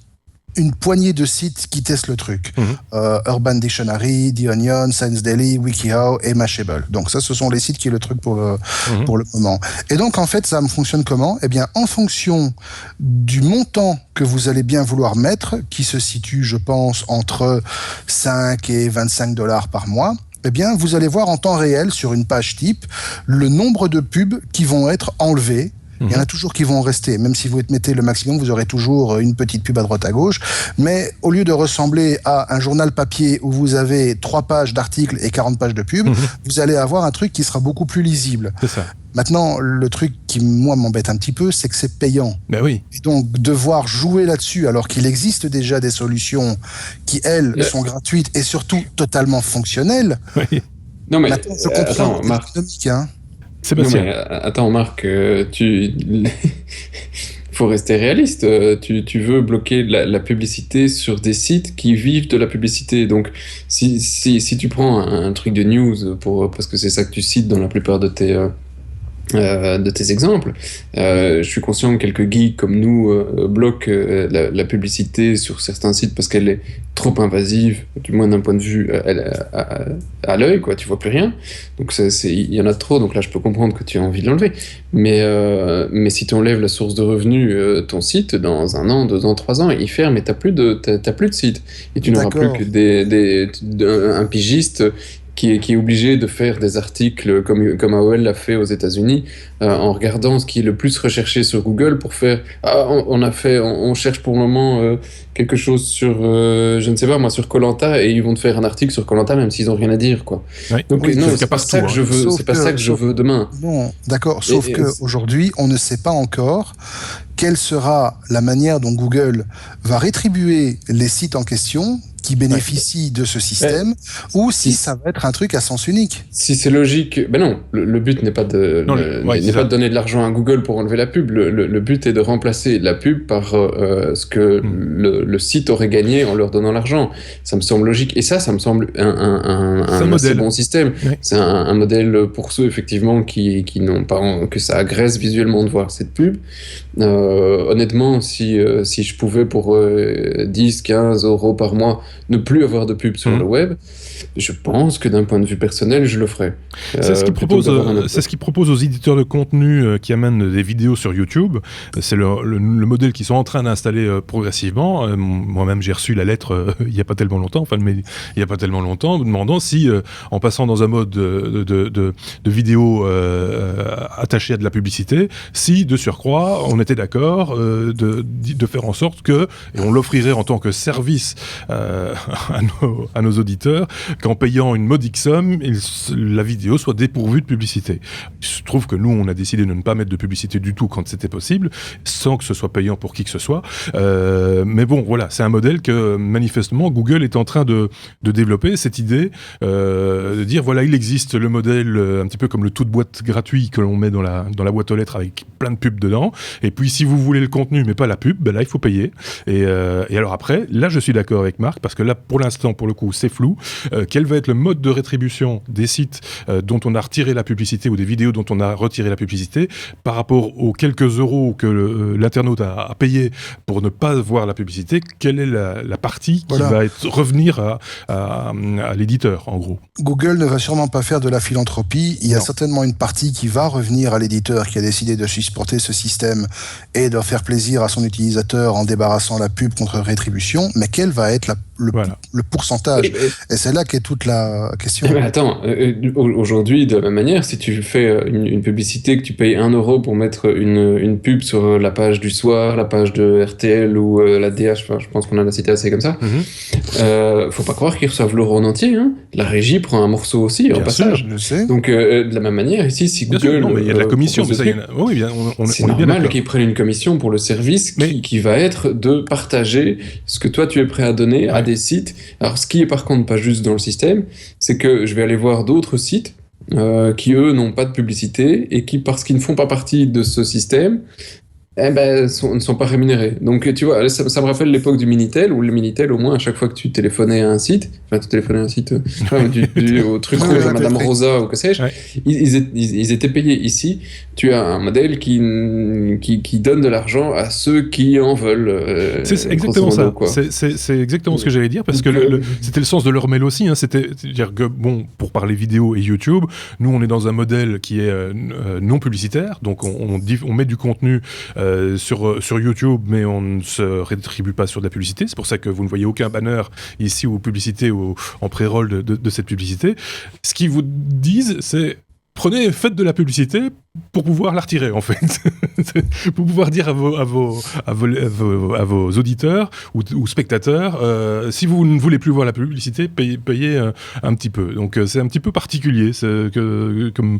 une poignée de sites qui testent le truc. Urban Dictionary, The Onion, Science Daily, WikiHow et Mashable. Donc ça, ce sont les sites qui est le truc pour le moment. Et donc, en fait, ça fonctionne comment ? Eh bien, en fonction du montant que vous allez bien vouloir mettre, qui se situe, je pense, entre 5 et 25 $ par mois, eh bien, vous allez voir en temps réel, sur une page type, le nombre de pubs qui vont être enlevées. Il y en a toujours qui vont rester. Même si vous mettez le maximum, vous aurez toujours une petite pub à droite à gauche. Mais au lieu de ressembler à un journal papier où vous avez 3 pages d'articles et 40 pages de pubs, vous allez avoir un truc qui sera beaucoup plus lisible. C'est ça. Maintenant, le truc qui, moi, m'embête un petit peu, c'est que c'est payant. Ben oui. Et donc, devoir jouer là-dessus, alors qu'il existe déjà des solutions qui, elles, sont gratuites et surtout totalement fonctionnelles. Oui. Non, mais maintenant, je comprends l'économique, hein. Sébastien. Non, mais attends, Marc, faut rester réaliste. Tu veux bloquer la publicité sur des sites qui vivent de la publicité. Donc, si tu prends un truc de news, parce que c'est ça que tu cites dans la plupart de tes exemples, je suis conscient que quelques geeks comme nous bloquent la publicité sur certains sites parce qu'elle est trop invasive, du moins d'un point de vue à l'œil, quoi, tu vois plus rien. Donc il y en a trop, donc là je peux comprendre que tu as envie de l'enlever. Mais si tu enlèves la source de revenus, ton site, dans 1 an, 2 ans, 3 ans, il ferme et t'as plus de site. Et tu n'auras plus que un pigiste qui est obligé de faire des articles comme AOL l'a fait aux États-Unis, en regardant ce qui est le plus recherché sur Google pour faire on cherche pour le moment quelque chose sur je ne sais pas moi, sur Koh-Lanta, et ils vont te faire un article sur Koh-Lanta même s'ils ont rien à dire, quoi. Ouais. Donc oui, non, c'est pas ça que je veux, c'est pas ça que je veux demain. Non, d'accord, sauf que aujourd'hui, on ne sait pas encore quelle sera la manière dont Google va rétribuer les sites en question qui bénéficient de ce système, ou si ça va être un truc à sens unique. Si c'est logique, ben non, le but n'est pas de donner de l'argent à Google pour enlever la pub. Le but est de remplacer la pub par ce que le site aurait gagné en leur donnant l'argent. Ça me semble logique, et ça me semble un assez bon système. Oui. C'est un modèle pour ceux effectivement qui n'ont pas que ça agresse visuellement de voir cette pub. Honnêtement, si je pouvais pour 10-15 € par mois ne plus avoir de pub sur le web, je pense que d'un point de vue personnel, je le ferais. C'est ce qu'ils proposent aux éditeurs de contenu qui amènent des vidéos sur YouTube. C'est le modèle qu'ils sont en train d'installer progressivement. Moi-même, j'ai reçu la lettre il n'y a pas tellement longtemps, demandant si, en passant dans un mode de vidéo attaché à de la publicité, si, de surcroît, on était d'accord de faire en sorte que, et on l'offrirait en tant que service à nos auditeurs, qu'en payant une modique somme, la vidéo soit dépourvue de publicité. Il se trouve que nous, on a décidé de ne pas mettre de publicité du tout quand c'était possible, sans que ce soit payant pour qui que ce soit. Mais bon, voilà, c'est un modèle que, manifestement, Google est en train de développer, cette idée de dire, voilà, il existe le modèle un petit peu comme le tout de boîte gratuit que l'on met dans la boîte aux lettres avec plein de pubs dedans, et puis si vous voulez le contenu mais pas la pub, ben là, il faut payer. Et alors après, là, je suis d'accord avec Marc, parce parce que là, pour l'instant, pour le coup, c'est flou. Quel va être le mode de rétribution des sites dont on a retiré la publicité ou des vidéos dont on a retiré la publicité par rapport aux quelques euros que l'internaute a payé pour ne pas voir la publicité? Quelle est la partie qui va revenir à l'éditeur, en gros? Google ne va sûrement pas faire de la philanthropie. Il y a certainement une partie qui va revenir à l'éditeur qui a décidé de supporter ce système et de faire plaisir à son utilisateur en débarrassant la pub contre rétribution. Mais quel va être le pourcentage? Et c'est là qu'est toute la question. Mais attends, aujourd'hui, de la même manière, si tu fais une publicité, que tu payes 1 euro pour mettre une pub sur la page du soir, la page de RTL ou la DH, je pense qu'on en a cité assez comme ça, faut pas croire qu'ils reçoivent l'euro en entier. Hein. La régie prend un morceau aussi, bien en passage. Sûr, je sais. Donc, de la même manière, ici, si Google... mais il y a de la commission. Mais ça, c'est normal qu'ils prennent une commission pour le service qui va être de partager ce que toi, tu es prêt à donner à des sites. Alors, ce qui est par contre pas juste dans le système, c'est que je vais aller voir d'autres sites qui, eux, n'ont pas de publicité et qui, parce qu'ils ne font pas partie de ce système, ne sont pas rémunérés. Donc, tu vois, ça me rappelle l'époque du Minitel, où le Minitel, au moins, à chaque fois que tu téléphonais à un site, au truc rouge à Madame Rosa ou que sais-je, ils étaient payés. Ici, tu as un modèle qui donne de l'argent à ceux qui en veulent. C'est exactement ça. C'est exactement ce que j'allais dire, parce que c'était le sens de leur mail aussi. Hein, c'est-à-dire que, bon, pour parler vidéo et YouTube, nous, on est dans un modèle qui est non publicitaire, donc on met du contenu sur YouTube, mais on ne se rétribue pas sur de la publicité. C'est pour ça que vous ne voyez aucun banner ici ou publicité ou en pré-roll de cette publicité. Ce qu'ils vous disent, c'est faites de la publicité pour pouvoir la retirer, en fait. Pour pouvoir dire à vos auditeurs ou spectateurs, si vous ne voulez plus voir la publicité, payez un petit peu. Donc c'est un petit peu particulier comme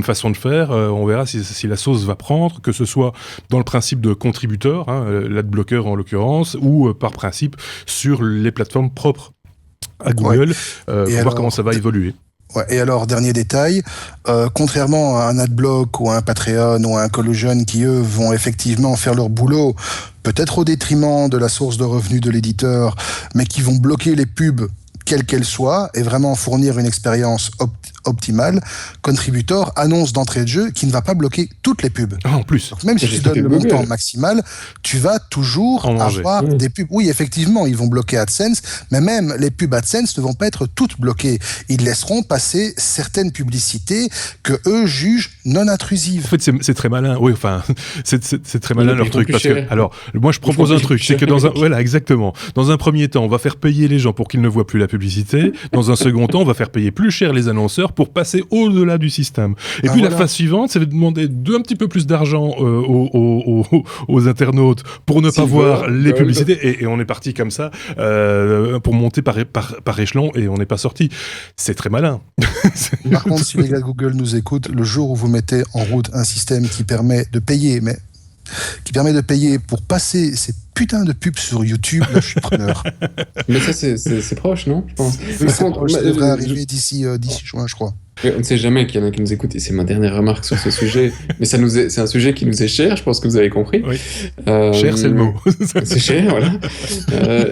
façon de faire. On verra si la sauce va prendre, que ce soit dans le principe de contributeur, l'adblocker en l'occurrence, ou par principe sur les plateformes propres à Google, pour voir comment ça va évoluer. Ouais, et alors, dernier détail, contrairement à un Adblock ou à un Patreon ou à un Collusion qui, eux, vont effectivement faire leur boulot, peut-être au détriment de la source de revenus de l'éditeur, mais qui vont bloquer les pubs, quelles qu'elles soient, et vraiment fournir une expérience optimale, Contributor annonce d'entrée de jeu qu'il ne va pas bloquer toutes les pubs. En plus. Donc, même si tu donnes le montant maximal, tu vas toujours avoir des pubs. Oui, effectivement, ils vont bloquer AdSense, mais même les pubs AdSense ne vont pas être toutes bloquées. Ils laisseront passer certaines publicités que eux jugent non intrusives. En fait, c'est très malin. Oui, enfin, c'est très malin leur truc. Parce que, alors, moi, je propose un truc, c'est que voilà, exactement. Dans un premier temps, on va faire payer les gens pour qu'ils ne voient plus la publicité. Dans un second temps, on va faire payer plus cher les annonceurs pour passer au-delà du système. Et puis la phase suivante, c'est de demander un petit peu plus d'argent aux internautes pour ne pas voir les publicités. Et on est parti comme ça pour monter par échelon et on n'est pas sorti. C'est très malin. Par contre, si les gars de Google nous écoutent, le jour où vous mettez en route un système qui permet de payer, pour passer ces putains de pubs sur YouTube, là, je suis preneur. Mais ça, c'est proche, non? Je pense. Ça devrait arriver d'ici juin, je crois. On ne sait jamais qu'il y en a qui nous écoutent, et c'est ma dernière remarque sur ce sujet, mais c'est un sujet qui nous est cher, je pense que vous avez compris. Oui. Cher, c'est le mot. C'est cher, voilà.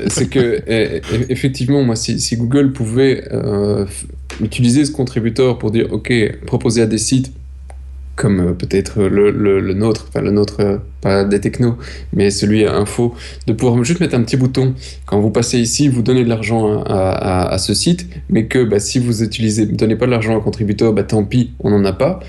C'est que, effectivement, moi, si Google pouvait utiliser ce contributeur pour dire, OK, proposer à des sites comme peut-être le nôtre, enfin le nôtre, pas des technos, mais celui à info, de pouvoir juste mettre un petit bouton. Quand vous passez ici, vous donnez de l'argent à ce site, mais que si vous donnez pas de l'argent à un contributeur, tant pis, on n'en a pas,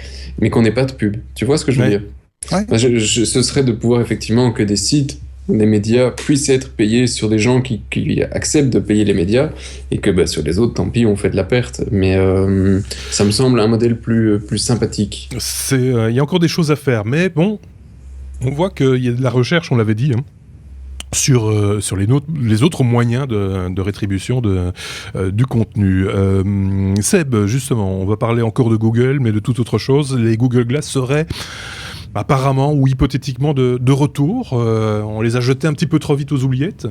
mais qu'on n'ait pas de pub. Tu vois ce que je veux dire? Ouais. Ce serait de pouvoir effectivement que des sites, des médias puissent être payés sur des gens qui acceptent de payer les médias et que sur les autres, tant pis, on fait de la perte. Mais ça me semble un modèle plus sympathique. Il y a encore des choses à faire, mais bon, on voit qu'il y a de la recherche, on l'avait dit, sur les autres moyens de rétribution du contenu. Seb, justement, on va parler encore de Google, mais de toute autre chose. Les Google Glass seraient apparemment ou hypothétiquement de retour. On les a jetés un petit peu trop vite aux oubliettes.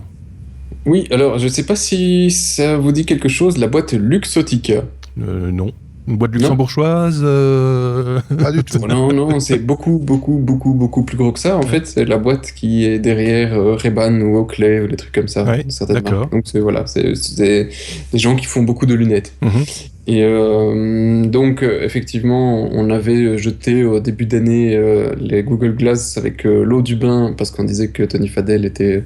Oui, alors je ne sais pas si ça vous dit quelque chose, la boîte Luxottica. Non. Une boîte luxembourgeoise Pas du tout. Non, c'est beaucoup plus gros que ça. En fait, c'est la boîte qui est derrière Ray-Ban ou Oakley ou des trucs comme ça. Ouais, Certaines d'accord. marques. Donc c'est des gens qui font beaucoup de lunettes. Et donc, effectivement, on avait jeté au début d'année les Google Glass avec l'eau du bain parce qu'on disait que Tony Fadell était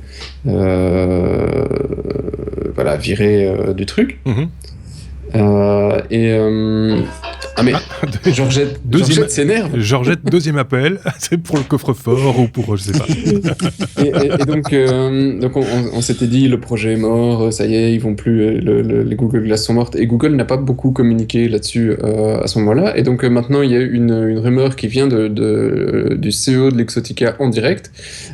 viré du truc. Mais Georgette s'énerve. Georgette, deuxième appel. C'est pour le coffre-fort ou pour je sais pas. et donc on s'était dit le projet est mort, ça y est, ils vont plus, les Google Glass sont mortes. Et Google n'a pas beaucoup communiqué là-dessus à ce moment-là. Et donc maintenant il y a une rumeur qui vient du CEO de l'Exotica en direct,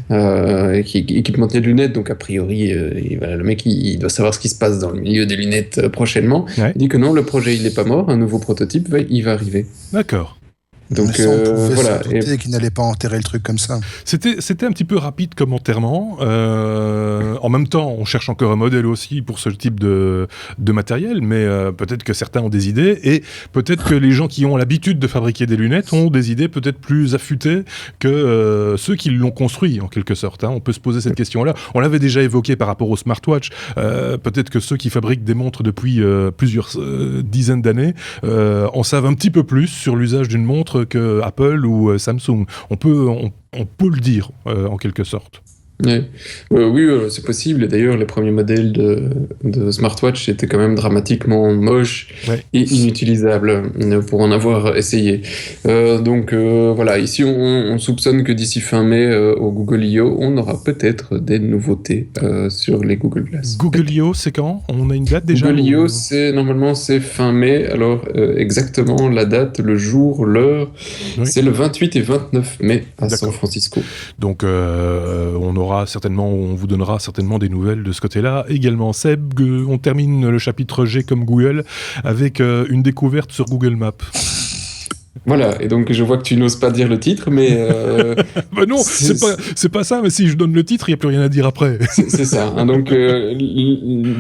qui est équipementier de lunettes. Donc a priori, le mec il doit savoir ce qui se passe dans le milieu des lunettes prochainement. Ouais. Il dit que non, le projet il n'est pas mort, un nouveau prototype il va arriver. D'accord. Donc voilà. Et qu'il n'allait pas enterrer le truc comme ça. C'était un petit peu rapide comme enterrement. En même temps, on cherche encore un modèle aussi pour ce type de matériel, mais peut-être que certains ont des idées, et peut-être que les gens qui ont l'habitude de fabriquer des lunettes ont des idées peut-être plus affûtées que ceux qui l'ont construit, en quelque sorte. On peut se poser cette question-là. On l'avait déjà évoqué par rapport au smartwatch. Peut-être que ceux qui fabriquent des montres depuis plusieurs dizaines d'années en savent un petit peu plus sur l'usage d'une montre que Apple ou Samsung. On peut le dire en quelque sorte. Oui, c'est possible. Et d'ailleurs, les premiers modèles de smartwatch étaient quand même dramatiquement moches et inutilisables pour en avoir essayé. Donc voilà, ici on soupçonne que d'ici fin mai au Google I.O., on aura peut-être des nouveautés sur les Google Glass. Google I.O., c'est quand ? On a une date déjà ? Google I.O., normalement c'est fin mai. Alors exactement la date, le jour, l'heure, c'est le 28 et 29 mai à San Francisco. Donc on vous donnera certainement des nouvelles de ce côté-là. Également, Seb, on termine le chapitre G comme Google avec une découverte sur Google Maps. Voilà, et donc je vois que tu n'oses pas dire le titre, mais... bah non, c'est pas ça, mais si je donne le titre, il n'y a plus rien à dire après. C'est ça. Donc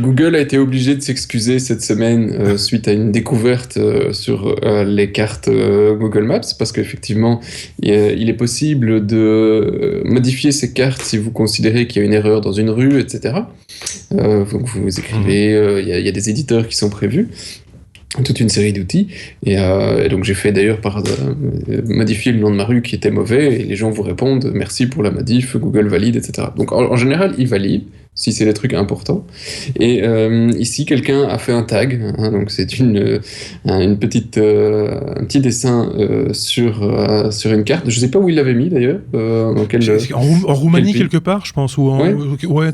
Google a été obligé de s'excuser cette semaine suite à une découverte sur les cartes Google Maps, parce qu'effectivement, il est possible de modifier ces cartes si vous considérez qu'il y a une erreur dans une rue, etc. Donc vous écrivez, il y a des éditeurs qui sont prévus. Toute une série d'outils, et donc j'ai fait d'ailleurs modifier le nom de ma rue qui était mauvais, et les gens vous répondent merci pour la modif, Google valide, etc. Donc en général il valide si c'est des trucs importants, et ici quelqu'un a fait un tag, donc c'est un petit dessin sur une carte, je sais pas où il l'avait mis d'ailleurs, en Roumanie quelque part je pense, ou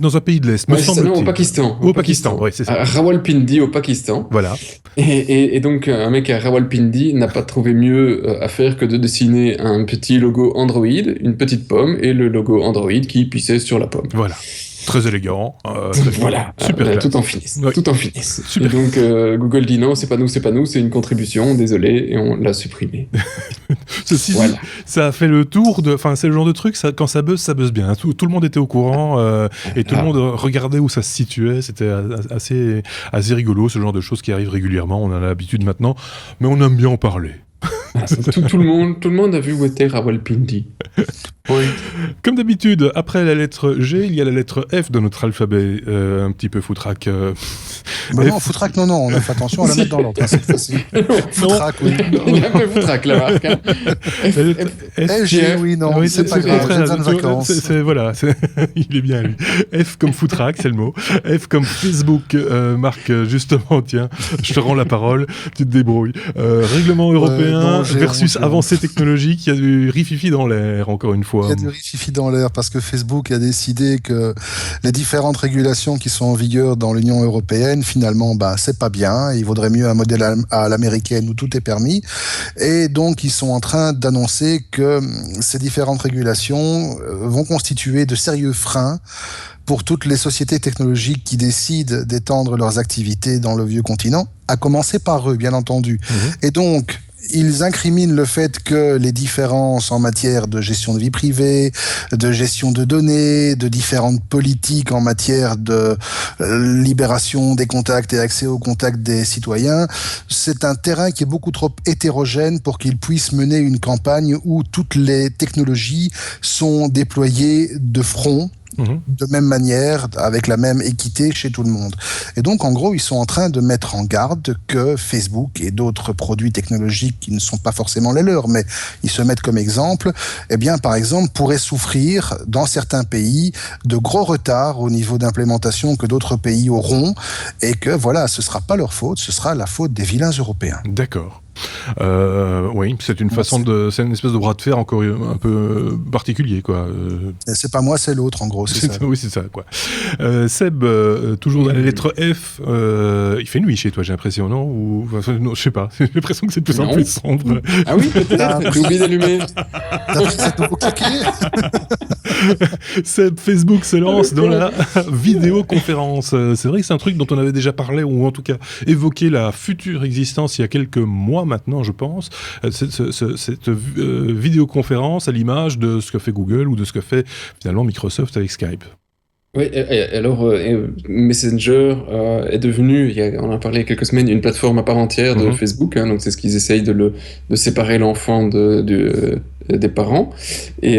dans un pays de l'Est, au Pakistan. Au Pakistan, oui, c'est ça. À Rawalpindi au Pakistan. Voilà. Et donc, un mec à Rawalpindi n'a pas trouvé mieux à faire que de dessiner un petit logo Android, une petite pomme, et le logo Android qui pissait sur la pomme. Voilà. Très élégant. Voilà. Super. Tout en finesse. Ouais. Tout en finesse. Super. Et donc, Google dit non, c'est pas nous, c'est une contribution, désolé, et on l'a supprimé. Ceci dit, ça a fait le tour c'est le genre de truc, quand ça buzz bien. Tout le monde était au courant, et tout le monde regardait où ça se situait. C'était assez rigolo, ce genre de choses qui arrivent régulièrement. On en a l'habitude maintenant, mais on aime bien en parler. Tout le monde a vu où était Rawalpindi. Oui. Comme d'habitude, après la lettre G, il y a la lettre F de notre alphabet, un petit peu foutraque. Non, foutraque, non, on a fait attention à la mettre dans l'ordre, c'est facile. Foutraque, oui. Il a un peu foutraque, la marque. F, G, oui, non, oui, c'est pas grave, j'ai besoin de vacances. Il est bien, lui. F comme foutraque, c'est le mot. F comme Facebook, Marc, justement, tiens, je te rends la parole, tu te débrouilles. Règlement européen versus avancée technologique, il y a du rififi dans l'air, encore une fois. Il y a du rififi dans l'air parce que Facebook a décidé que les différentes régulations qui sont en vigueur dans l'Union européenne, finalement, c'est pas bien. Il vaudrait mieux un modèle à l'américaine où tout est permis. Et donc, ils sont en train d'annoncer que ces différentes régulations vont constituer de sérieux freins pour toutes les sociétés technologiques qui décident d'étendre leurs activités dans le vieux continent, à commencer par eux, bien entendu. Et donc, ils incriminent le fait que les différences en matière de gestion de vie privée, de gestion de données, de différentes politiques en matière de libération des contacts et accès aux contacts des citoyens, c'est un terrain qui est beaucoup trop hétérogène pour qu'ils puissent mener une campagne où toutes les technologies sont déployées de front, de même manière, avec la même équité chez tout le monde. Et donc, en gros, ils sont en train de mettre en garde que Facebook et d'autres produits technologiques qui ne sont pas forcément les leurs, mais ils se mettent comme exemple, eh bien, par exemple, pourraient souffrir, dans certains pays, de gros retards au niveau d'implémentation que d'autres pays auront, et que, voilà, ce sera pas leur faute, ce sera la faute des vilains Européens. D'accord. Oui, c'est une espèce de bras de fer encore un peu particulier, quoi. C'est pas moi, c'est l'autre, en gros, c'est ça. Oui, c'est ça, quoi. Seb, toujours dans la lettre F, il fait nuit chez toi, j'ai l'impression, non? Non, je sais pas, j'ai l'impression que c'est de plus en plus sombre. Ah oui, peut-être, j'ai oublié d'allumer. T'as pris cette nouveau claquet? Seb, Facebook se lance dans la vidéoconférence. C'est vrai que c'est un truc dont on avait déjà parlé, ou en tout cas évoqué la future existence il y a quelques mois maintenant, je pense. Cette vidéoconférence à l'image de ce que fait Google ou de ce que fait finalement Microsoft avec Skype. Oui, alors Messenger est devenu, on en a parlé il y a quelques semaines, une plateforme à part entière de Facebook, hein, donc c'est ce qu'ils essayent de séparer l'enfant des parents. Et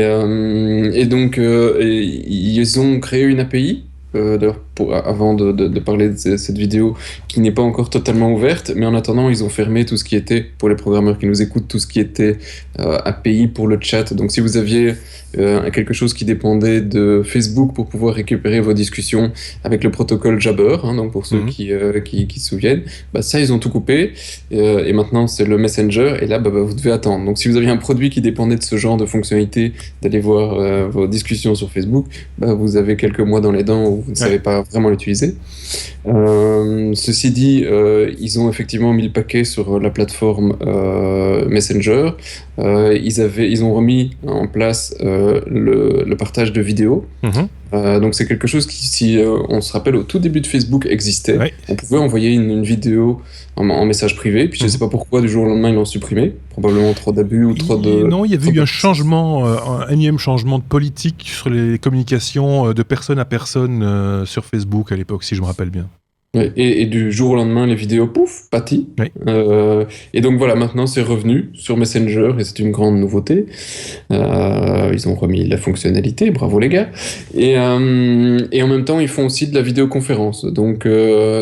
donc, ils ont créé une API. D'ailleurs, avant de parler de cette vidéo qui n'est pas encore totalement ouverte, mais en attendant, ils ont fermé tout ce qui était, pour les programmeurs qui nous écoutent, tout ce qui était API pour le chat. Donc si vous aviez quelque chose qui dépendait de Facebook pour pouvoir récupérer vos discussions avec le protocole Jabber, hein, donc pour ceux qui se souviennent, ça ils ont tout coupé, et maintenant c'est le Messenger, et là vous devez attendre. Donc si vous aviez un produit qui dépendait de ce genre de fonctionnalité, d'aller voir vos discussions sur Facebook, vous avez quelques mois dans les dents où vous ne savez pas vraiment l'utiliser. Ceci dit, ils ont effectivement mis le paquet sur la plateforme Messenger. Ils ont remis en place le partage de vidéos. Donc c'est quelque chose qui, si on se rappelle, au tout début de Facebook existait. Ouais. On pouvait envoyer une vidéo en message privé, puis je ne sais pas pourquoi du jour au lendemain ils l'ont supprimé, probablement trop d'abus ou trop de... Non, il y avait eu un changement, un énième changement de politique sur les communications de personne à personne sur Facebook à l'époque, si je me rappelle bien. Et du jour au lendemain, les vidéos, pouf, pâtis. Oui. Et donc voilà, maintenant c'est revenu sur Messenger et c'est une grande nouveauté. Ils ont remis la fonctionnalité, bravo les gars. Et en même temps, ils font aussi de la vidéoconférence. Donc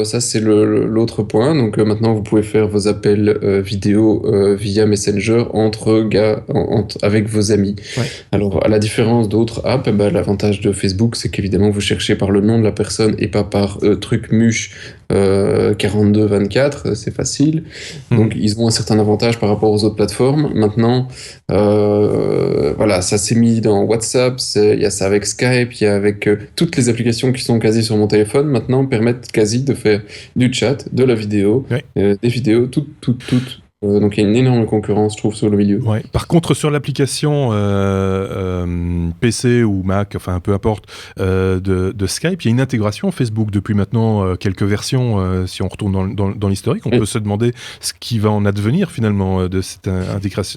ça, c'est l'autre point. Donc maintenant, vous pouvez faire vos appels vidéo via Messenger entre gars, avec vos amis. Ouais. Alors, à la différence d'autres apps, l'avantage de Facebook, c'est qu'évidemment, vous cherchez par le nom de la personne et pas par truc muche 42-24, c'est facile. Donc ils ont un certain avantage par rapport aux autres plateformes. Maintenant, voilà, ça s'est mis dans WhatsApp, il y a ça avec Skype, il y a avec toutes les applications qui sont quasi sur mon téléphone maintenant permettent quasi de faire du chat, de la vidéo, des vidéos, toutes. Donc il y a une énorme concurrence, je trouve, sur le milieu. Ouais. Par contre, sur l'application PC ou Mac, enfin peu importe, de Skype, il y a une intégration Facebook depuis maintenant quelques versions. Si on retourne dans l'historique, on peut se demander ce qui va en advenir finalement de cette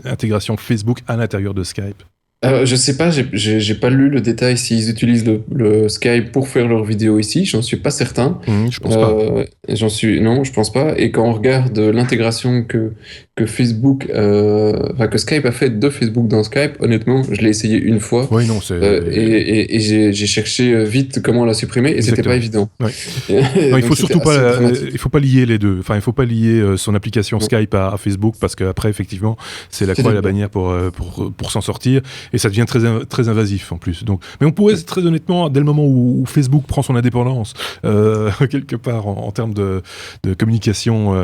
intégration Facebook à l'intérieur de Skype. Je sais pas, j'ai pas lu le détail s'ils utilisent le Skype pour faire leurs vidéos ici, j'en suis pas certain. Je pense pas. Non, je pense pas. Et quand on regarde l'intégration que Facebook, que Skype a fait de Facebook dans Skype, honnêtement, je l'ai essayé une fois. Oui, non, c'est... et j'ai cherché vite comment la supprimer, et c'était pas évident. Ouais. Non, il faut surtout pas, il faut pas lier les deux. Enfin, il faut pas lier son application Skype à Facebook, parce qu'après, effectivement, c'est la croix et la bannière pour s'en sortir. Et ça devient très, très invasif en plus. Donc, mais on pourrait très honnêtement, dès le moment où Facebook prend son indépendance, quelque part en termes de communication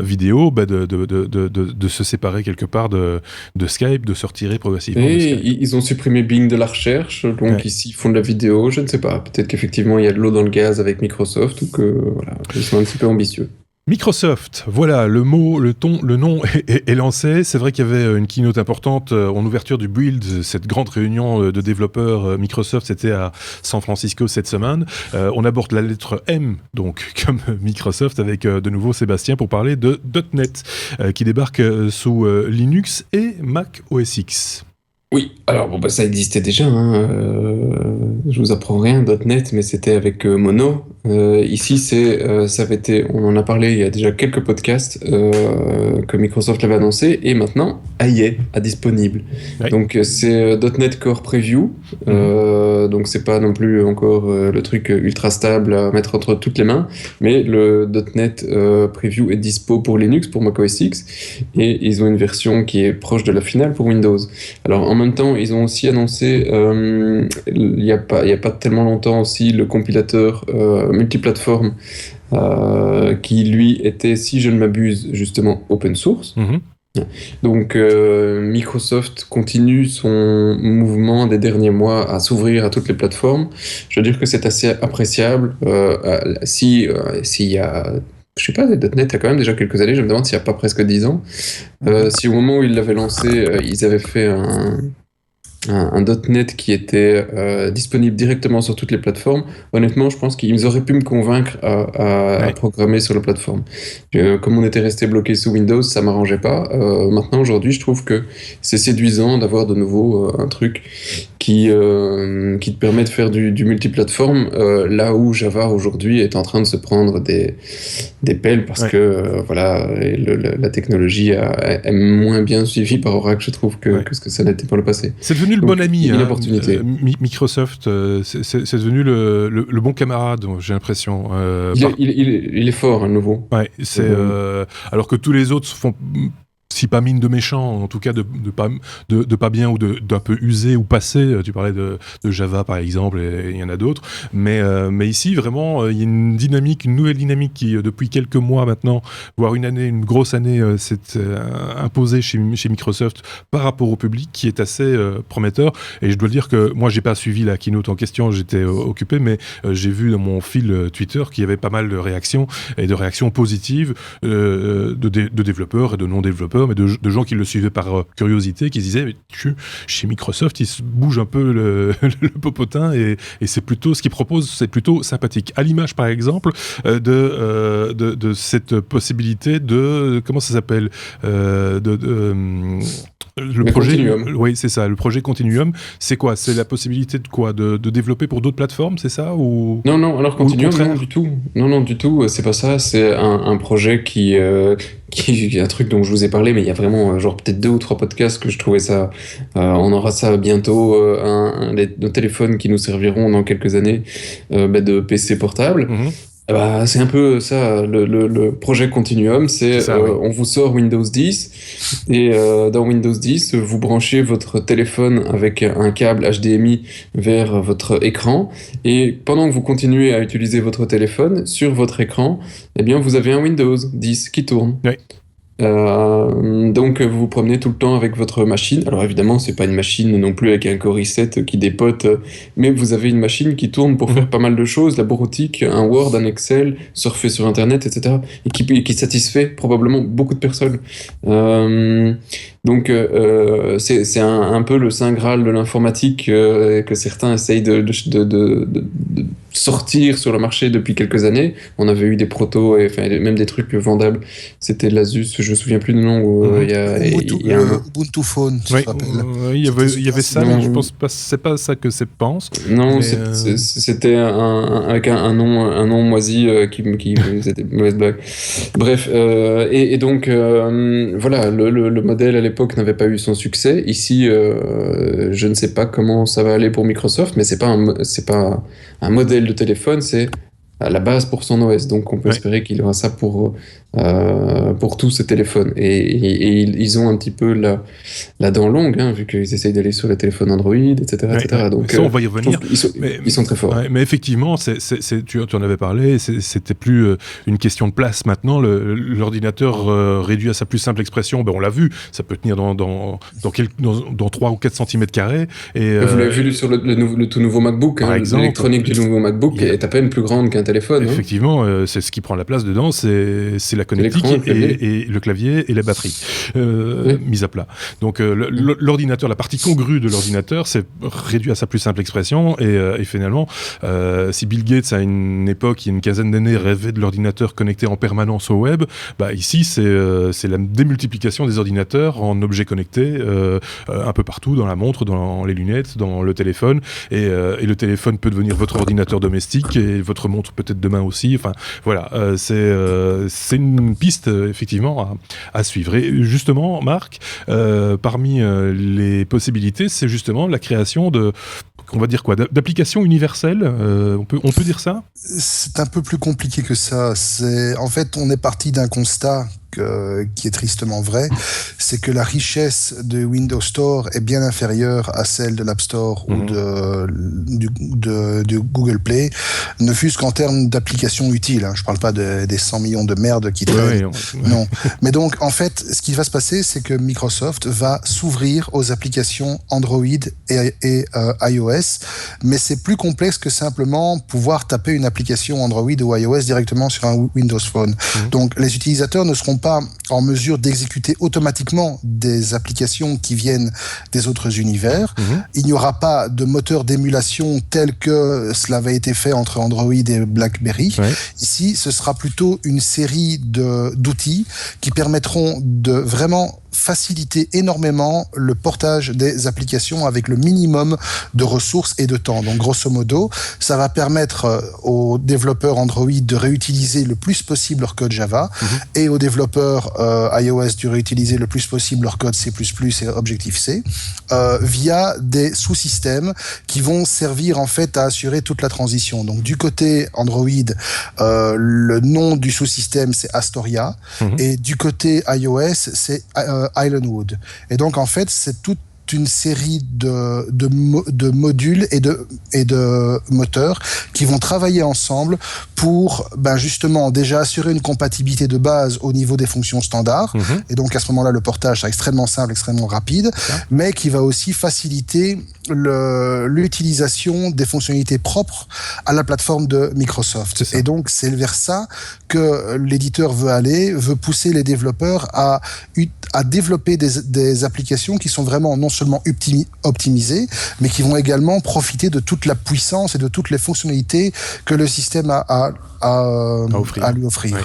vidéo, de se séparer quelque part de Skype, de se retirer progressivement. Et ils ont supprimé Bing de la recherche, donc ici ils font de la vidéo, je ne sais pas. Peut-être qu'effectivement il y a de l'eau dans le gaz avec Microsoft ou que voilà, ils sont un petit peu ambitieux. Microsoft, voilà, le nom est lancé. C'est vrai qu'il y avait une keynote importante en ouverture du Build, cette grande réunion de développeurs Microsoft, c'était à San Francisco cette semaine. On aborde la lettre M, donc comme Microsoft, avec de nouveau Sébastien pour parler de .NET, qui débarque sous Linux et Mac OS X. Oui, alors ça existait déjà, hein. Je vous apprends rien, .NET, mais c'était avec Mono. Ici, ça avait été, on en a parlé il y a déjà quelques podcasts que Microsoft l'avait annoncé, et maintenant, à disponible. Ouais. Donc c'est .NET Core Preview, donc c'est pas non plus encore le truc ultra stable à mettre entre toutes les mains, mais le .NET Preview est dispo pour Linux, pour Mac OS X, et ils ont une version qui est proche de la finale pour Windows. Alors en même temps, ils ont aussi annoncé, il y a pas tellement longtemps aussi, le compilateur multiplateforme qui lui était, si je ne m'abuse, justement open source. Donc Microsoft continue son mouvement des derniers mois à s'ouvrir à toutes les plateformes. Je veux dire que c'est assez appréciable. S'il y a, je sais pas, .NET il y a quand même déjà quelques années, je me demande s'il n'y a pas presque 10 ans, si au moment où ils l'avaient lancé, ils avaient fait un .NET qui était disponible directement sur toutes les plateformes, honnêtement, je pense qu'ils auraient pu me convaincre à programmer sur la plateforme. Comme on était resté bloqué sous Windows, ça m'arrangeait pas. Maintenant, aujourd'hui, je trouve que c'est séduisant d'avoir de nouveau un truc qui te permet de faire du multiplateforme, là où Java aujourd'hui est en train de se prendre des pelles parce que voilà, la technologie est moins bien suivie par Oracle, je trouve, que ce que ça n'était par le passé. C'est devenu le bon ami, une opportunité. Microsoft, c'est devenu le bon camarade, j'ai l'impression. Il est fort, à nouveau. Ouais, alors que tous les autres font, si pas mine de méchant, en tout cas de pas bien ou d'un peu usé ou passé. Tu parlais de Java par exemple, et il y en a d'autres. Mais ici, vraiment, il y a une nouvelle dynamique qui, depuis quelques mois maintenant, voire une grosse année, s'est imposée chez Microsoft par rapport au public, qui est assez prometteur. Et je dois le dire que moi, j'ai pas suivi la keynote en question, j'étais occupé, mais j'ai vu dans mon fil Twitter qu'il y avait pas mal de réactions, et de réactions positives de développeurs et de non-développeurs, mais de gens qui le suivaient par curiosité, qui se disaient chez Microsoft, ils se bougent un peu le popotin, et c'est plutôt ce qu'ils proposent, c'est plutôt sympathique. À l'image, par exemple, de cette possibilité de, comment ça s'appelle, le projet Continuum. Oui, c'est ça, le projet Continuum. C'est quoi? C'est la possibilité de quoi? De développer pour d'autres plateformes, c'est ça, ou Non, alors Continuum, non du tout. Non, du tout, c'est pas ça. C'est un projet qui est un truc dont je vous ai parlé, mais il y a vraiment genre peut-être 2 ou 3 podcasts que je trouvais ça. On aura ça bientôt, nos téléphones qui nous serviront dans quelques années de PC portable. C'est un peu ça, le projet Continuum, c'est ça, oui. On vous sort Windows 10 et dans Windows 10, vous branchez votre téléphone avec un câble HDMI vers votre écran, et pendant que vous continuez à utiliser votre téléphone, sur votre écran, eh bien vous avez un Windows 10 qui tourne. Oui. Donc vous vous promenez tout le temps avec votre machine. Alors évidemment, c'est pas une machine non plus avec un Core i7 qui dépote, mais vous avez une machine qui tourne pour faire pas mal de choses, la bureautique, un Word, un Excel, surfer sur Internet, etc. Et qui satisfait probablement beaucoup de personnes. Donc c'est un peu le saint graal de l'informatique que certains essayent de sortir sur le marché depuis quelques années. On avait eu des protos, et enfin même des trucs vendables. C'était l'Asus, je me souviens plus du nom. Il y a Ubuntu Phone, ça s'appelle. Il y avait ça, mais je pense pas, c'est pas ça que c'est pense. Non, mais c'était avec un nom moisi qui c'était une mauvaise blague. Bref, et donc voilà, le modèle à l'époque n'avait pas eu son succès. Ici, je ne sais pas comment ça va aller pour Microsoft, mais c'est pas un modèle de téléphone, c'est à la base pour son OS. Donc on peut espérer qu'il aura ça pour tous ces téléphones. Et ils ont un petit peu la dent longue, hein, vu qu'ils essayent d'aller sur les téléphones Android, etc. etc. Donc, ça, on va y revenir. Ils sont très forts. Mais effectivement, tu en avais parlé, c'était plus une question de place maintenant. L'ordinateur réduit à sa plus simple expression, on l'a vu, ça peut tenir dans 3 ou 4 cm². Et, vous l'avez vu sur le tout nouveau MacBook, par exemple, l'électronique du nouveau MacBook est à peine plus grande qu'un téléphone. Effectivement, c'est ce qui prend la place dedans, c'est la connectique et le clavier et la batterie, mise à plat. Donc l'ordinateur, la partie congrue de l'ordinateur, c'est réduit à sa plus simple expression, et finalement, si Bill Gates à une époque, il y a une quinzaine d'années, rêvait de l'ordinateur connecté en permanence au web, ici c'est la démultiplication des ordinateurs en objets connectés un peu partout, dans la montre, dans les lunettes, dans le téléphone, et le téléphone peut devenir votre ordinateur domestique et votre montre peut-être demain aussi. Enfin voilà, c'est une piste effectivement à suivre. Et justement, Marc, parmi les possibilités, c'est justement la création on va dire quoi, d'applications universelles, on peut dire ça ? C'est un peu plus compliqué que ça. En fait, on est parti d'un constat qui est tristement vrai, c'est que la richesse de Windows Store est bien inférieure à celle de l'App Store ou de Google Play, ne fût-ce qu'en termes d'applications utiles. Je ne parle pas des 100 millions de merdes qui traînent. Non. Mais donc, en fait, ce qui va se passer, c'est que Microsoft va s'ouvrir aux applications Android et iOS, mais c'est plus complexe que simplement pouvoir taper une application Android ou iOS directement sur un Windows Phone. Donc, les utilisateurs ne seront pas en mesure d'exécuter automatiquement des applications qui viennent des autres univers. Il n'y aura pas de moteur d'émulation tel que cela avait été fait entre Android et BlackBerry. Ici, ce sera plutôt une série d'outils qui permettront de vraiment faciliter énormément le portage des applications avec le minimum de ressources et de temps. Donc, grosso modo, ça va permettre aux développeurs Android de réutiliser le plus possible leur code Java et aux développeurs iOS de réutiliser le plus possible leur code C++ et Objective-C via des sous-systèmes qui vont servir en fait à assurer toute la transition. Donc, du côté Android, le nom du sous-système, c'est Astoria et du côté iOS, c'est Islandwood. Et donc, en fait, c'est toute une série de modules et de moteurs qui vont travailler ensemble pour justement déjà assurer une compatibilité de base au niveau des fonctions standards. Et donc à ce moment-là, le portage sera extrêmement simple, extrêmement rapide, mais qui va aussi faciliter l'utilisation des fonctionnalités propres à la plateforme de Microsoft. Et donc c'est vers ça que l'éditeur veut pousser les développeurs à développer des applications qui sont vraiment non seulement optimisées, mais qui vont également profiter de toute la puissance et de toutes les fonctionnalités que le système a à lui offrir. Ouais.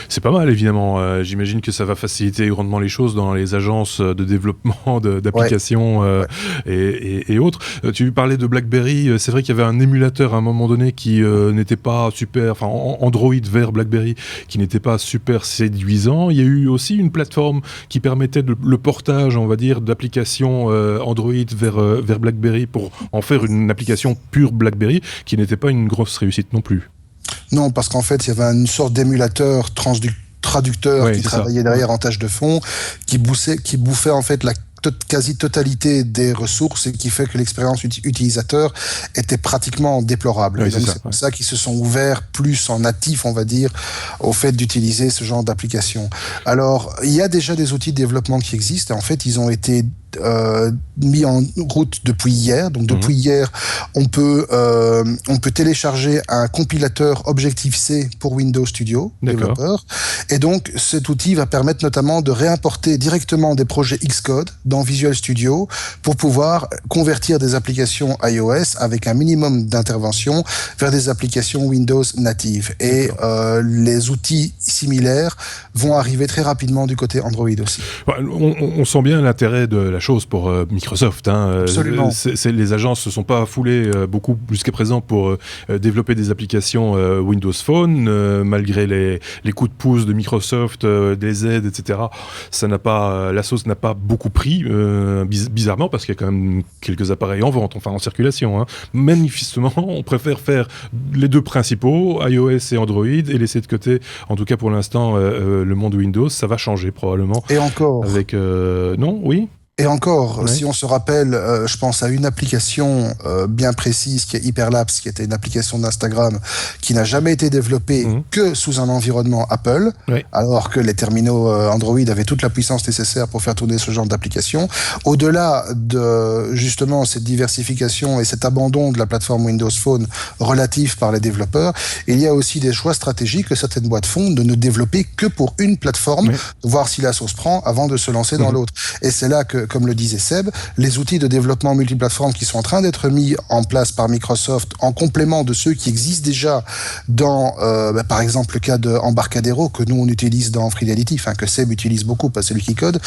C'est pas mal, évidemment. J'imagine que ça va faciliter grandement les choses dans les agences de développement d'applications et autres. Tu parlais de BlackBerry. C'est vrai qu'il y avait un émulateur à un moment donné qui n'était pas super, enfin Android vers BlackBerry, qui n'était pas super séduisant. Il y a eu aussi une plateforme qui permettait le portage, on va dire, d'applications Android vers BlackBerry pour en faire une application pure BlackBerry, qui n'était pas une grosse réussite non plus. Non, parce qu'en fait, il y avait une sorte d'émulateur traducteur qui travaillait derrière en tâche de fond, qui bouffait en fait la quasi-totalité des ressources et qui fait que l'expérience utilisateur était pratiquement déplorable. Oui, et donc c'est pour ça qu'ils se sont ouverts plus en natif, on va dire, au fait d'utiliser ce genre d'application. Alors, il y a déjà des outils de développement qui existent et en fait, ils ont été mis en route depuis hier. Donc depuis hier, on peut télécharger un compilateur Objective-C pour Windows Studio développeur. Et donc cet outil va permettre notamment de réimporter directement des projets Xcode dans Visual Studio pour pouvoir convertir des applications iOS avec un minimum d'intervention vers des applications Windows natives. Et les outils similaires vont arriver très rapidement du côté Android aussi. On sent bien l'intérêt de la chose pour Microsoft. Absolument. Les agences ne se sont pas foulées beaucoup jusqu'à présent pour développer des applications Windows Phone, malgré les coups de pouce de Microsoft, des aides, etc. La sauce n'a pas beaucoup pris, bizarrement, parce qu'il y a quand même quelques appareils en vente, enfin en circulation. Manifestement, on préfère faire les deux principaux, iOS et Android, et laisser de côté, en tout cas pour l'instant, le monde Windows. Ça va changer probablement. Et encore. Avec non, oui. Et encore, si on se rappelle, je pense à une application bien précise qui est Hyperlapse, qui était une application d'Instagram qui n'a jamais été développée que sous un environnement Apple, alors que les terminaux Android avaient toute la puissance nécessaire pour faire tourner ce genre d'application. Au-delà de justement cette diversification et cet abandon de la plateforme Windows Phone relative par les développeurs, il y a aussi des choix stratégiques que certaines boîtes font de ne développer que pour une plateforme, voir si la sauce prend avant de se lancer dans l'autre. Et c'est là que, comme le disait Seb, les outils de développement multiplateforme qui sont en train d'être mis en place par Microsoft en complément de ceux qui existent déjà dans, par exemple, le cas de Embarcadero que nous on utilise dans Fidelity, enfin que Seb utilise beaucoup, pas celui qui code,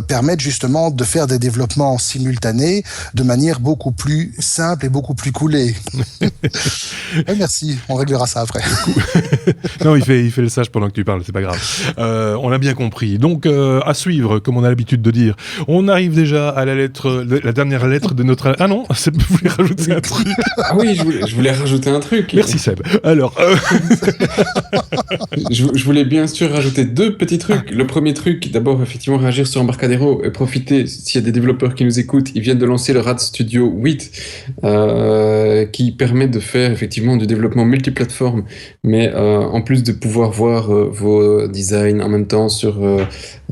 permettent justement de faire des développements simultanés de manière beaucoup plus simple et beaucoup plus coolée. Merci, on réglera ça après. Non, il fait le sage pendant que tu parles, c'est pas grave. On a bien compris. Donc, à suivre, comme on a l'habitude de dire. On arrive déjà à la dernière lettre de notre... Ah non, Seb voulait rajouter un truc. Ah oui, je voulais rajouter un truc. Merci Seb. Alors... je voulais bien sûr rajouter 2 petits trucs. Le premier truc, d'abord, effectivement, réagir sur Embarcadero et profiter, s'il y a des développeurs qui nous écoutent, ils viennent de lancer le RAD Studio 8, qui permet de faire effectivement du développement multiplateforme, mais en plus de pouvoir voir vos designs en même temps sur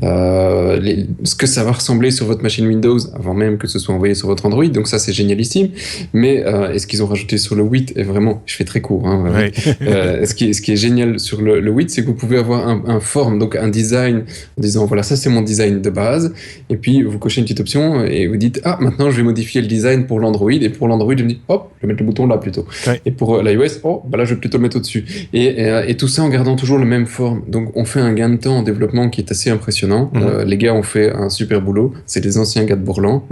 ce que ça va ressembler sur votre machine Windows, avant même que ce soit envoyé sur votre Android, donc ça c'est génialissime. Mais ce qu'ils ont rajouté sur le 8 est vraiment, je fais très court, ce qui est génial sur le 8, c'est que vous pouvez avoir un form, donc un design, en disant voilà, ça c'est mon design de base, et puis vous cochez une petite option et vous dites maintenant je vais modifier le design pour l'Android, et pour l'Android je me dis hop, je vais mettre le bouton là plutôt, et pour l'iOS là je vais plutôt le mettre au-dessus, et tout ça en gardant toujours le même form. Donc on fait un gain de temps en développement qui est assez impressionnant. Les gars ont fait un super boulot, c'est les anciens gars de Bourlan,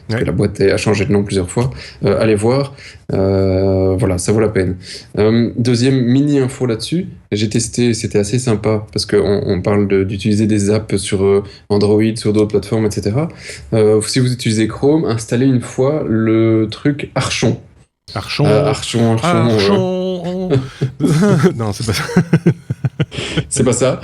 parce que la boîte a changé de nom plusieurs fois. Allez voir, voilà, ça vaut la peine. Deuxième mini info là-dessus, j'ai testé, c'était assez sympa parce qu'on parle d'utiliser des apps sur Android, sur d'autres plateformes, etc. Si vous utilisez Chrome, installez une fois le truc Archon. Archon. Non, c'est pas ça. C'est pas ça.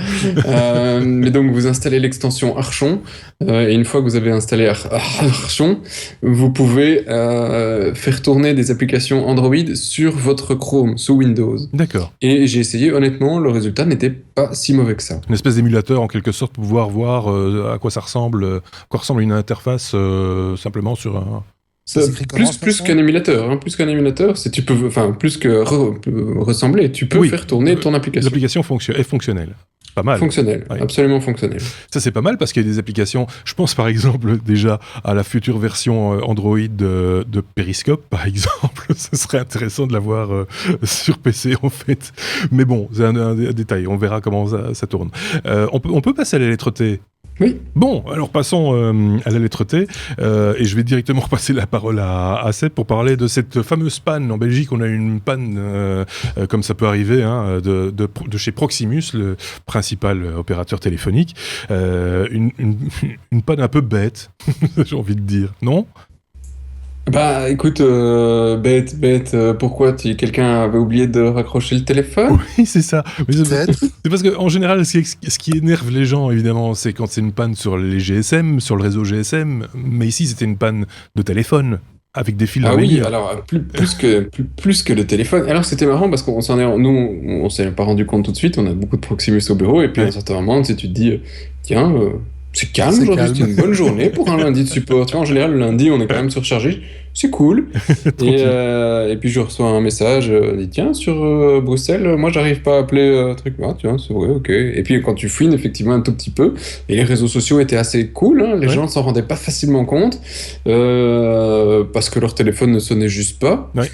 Mais donc, vous installez l'extension Archon, et une fois que vous avez installé Archon, vous pouvez faire tourner des applications Android sur votre Chrome, sous Windows. D'accord. Et j'ai essayé, honnêtement, le résultat n'était pas si mauvais que ça. Une espèce d'émulateur, en quelque sorte, pour pouvoir voir à quoi ça ressemble, à quoi ressemble une interface, simplement sur un... Plus qu'un émulateur, plus qu'un émulateur, c'est plus que ressembler, tu peux faire tourner ton application. L'application est fonctionnelle. Pas mal. Fonctionnel, absolument fonctionnel. Ça, c'est pas mal parce qu'il y a des applications. Je pense par exemple déjà à la future version Android de Periscope, par exemple. Ce serait intéressant de l'avoir sur PC en fait. Mais bon, c'est un détail. On verra comment ça tourne. On peut passer à la lettre T. Oui. Bon, alors passons à la lettre T, et je vais directement repasser la parole à Seb pour parler de cette fameuse panne. En Belgique, on a eu une panne, comme ça peut arriver, de chez Proximus, le principal opérateur téléphonique. Une panne un peu bête, j'ai envie de dire, non ? Bah écoute, bête, pourquoi quelqu'un avait oublié de raccrocher le téléphone ? Oui, c'est ça. Mais c'est parce qu'en général, ce qui énerve les gens, évidemment, c'est quand c'est une panne sur les GSM, sur le réseau GSM, mais ici c'était une panne de téléphone. Avec des fils alors plus que le téléphone. Alors c'était marrant parce qu'on s'est pas rendu compte tout de suite, on a beaucoup de Proximus au bureau, et puis à un certain moment, tu te dis, tiens... c'est calme aujourd'hui, c'est une bonne journée pour un lundi de support. Tu vois, en général, le lundi, on est quand même surchargé. C'est cool. Et puis je reçois un message, dit tiens, sur Bruxelles, moi j'arrive pas à appeler truc. Ah, tiens, c'est vrai, ok. Et puis quand tu fouines effectivement un tout petit peu, et les réseaux sociaux étaient assez cool, les gens ne s'en rendaient pas facilement compte, parce que leur téléphone ne sonnait juste pas. Ouais.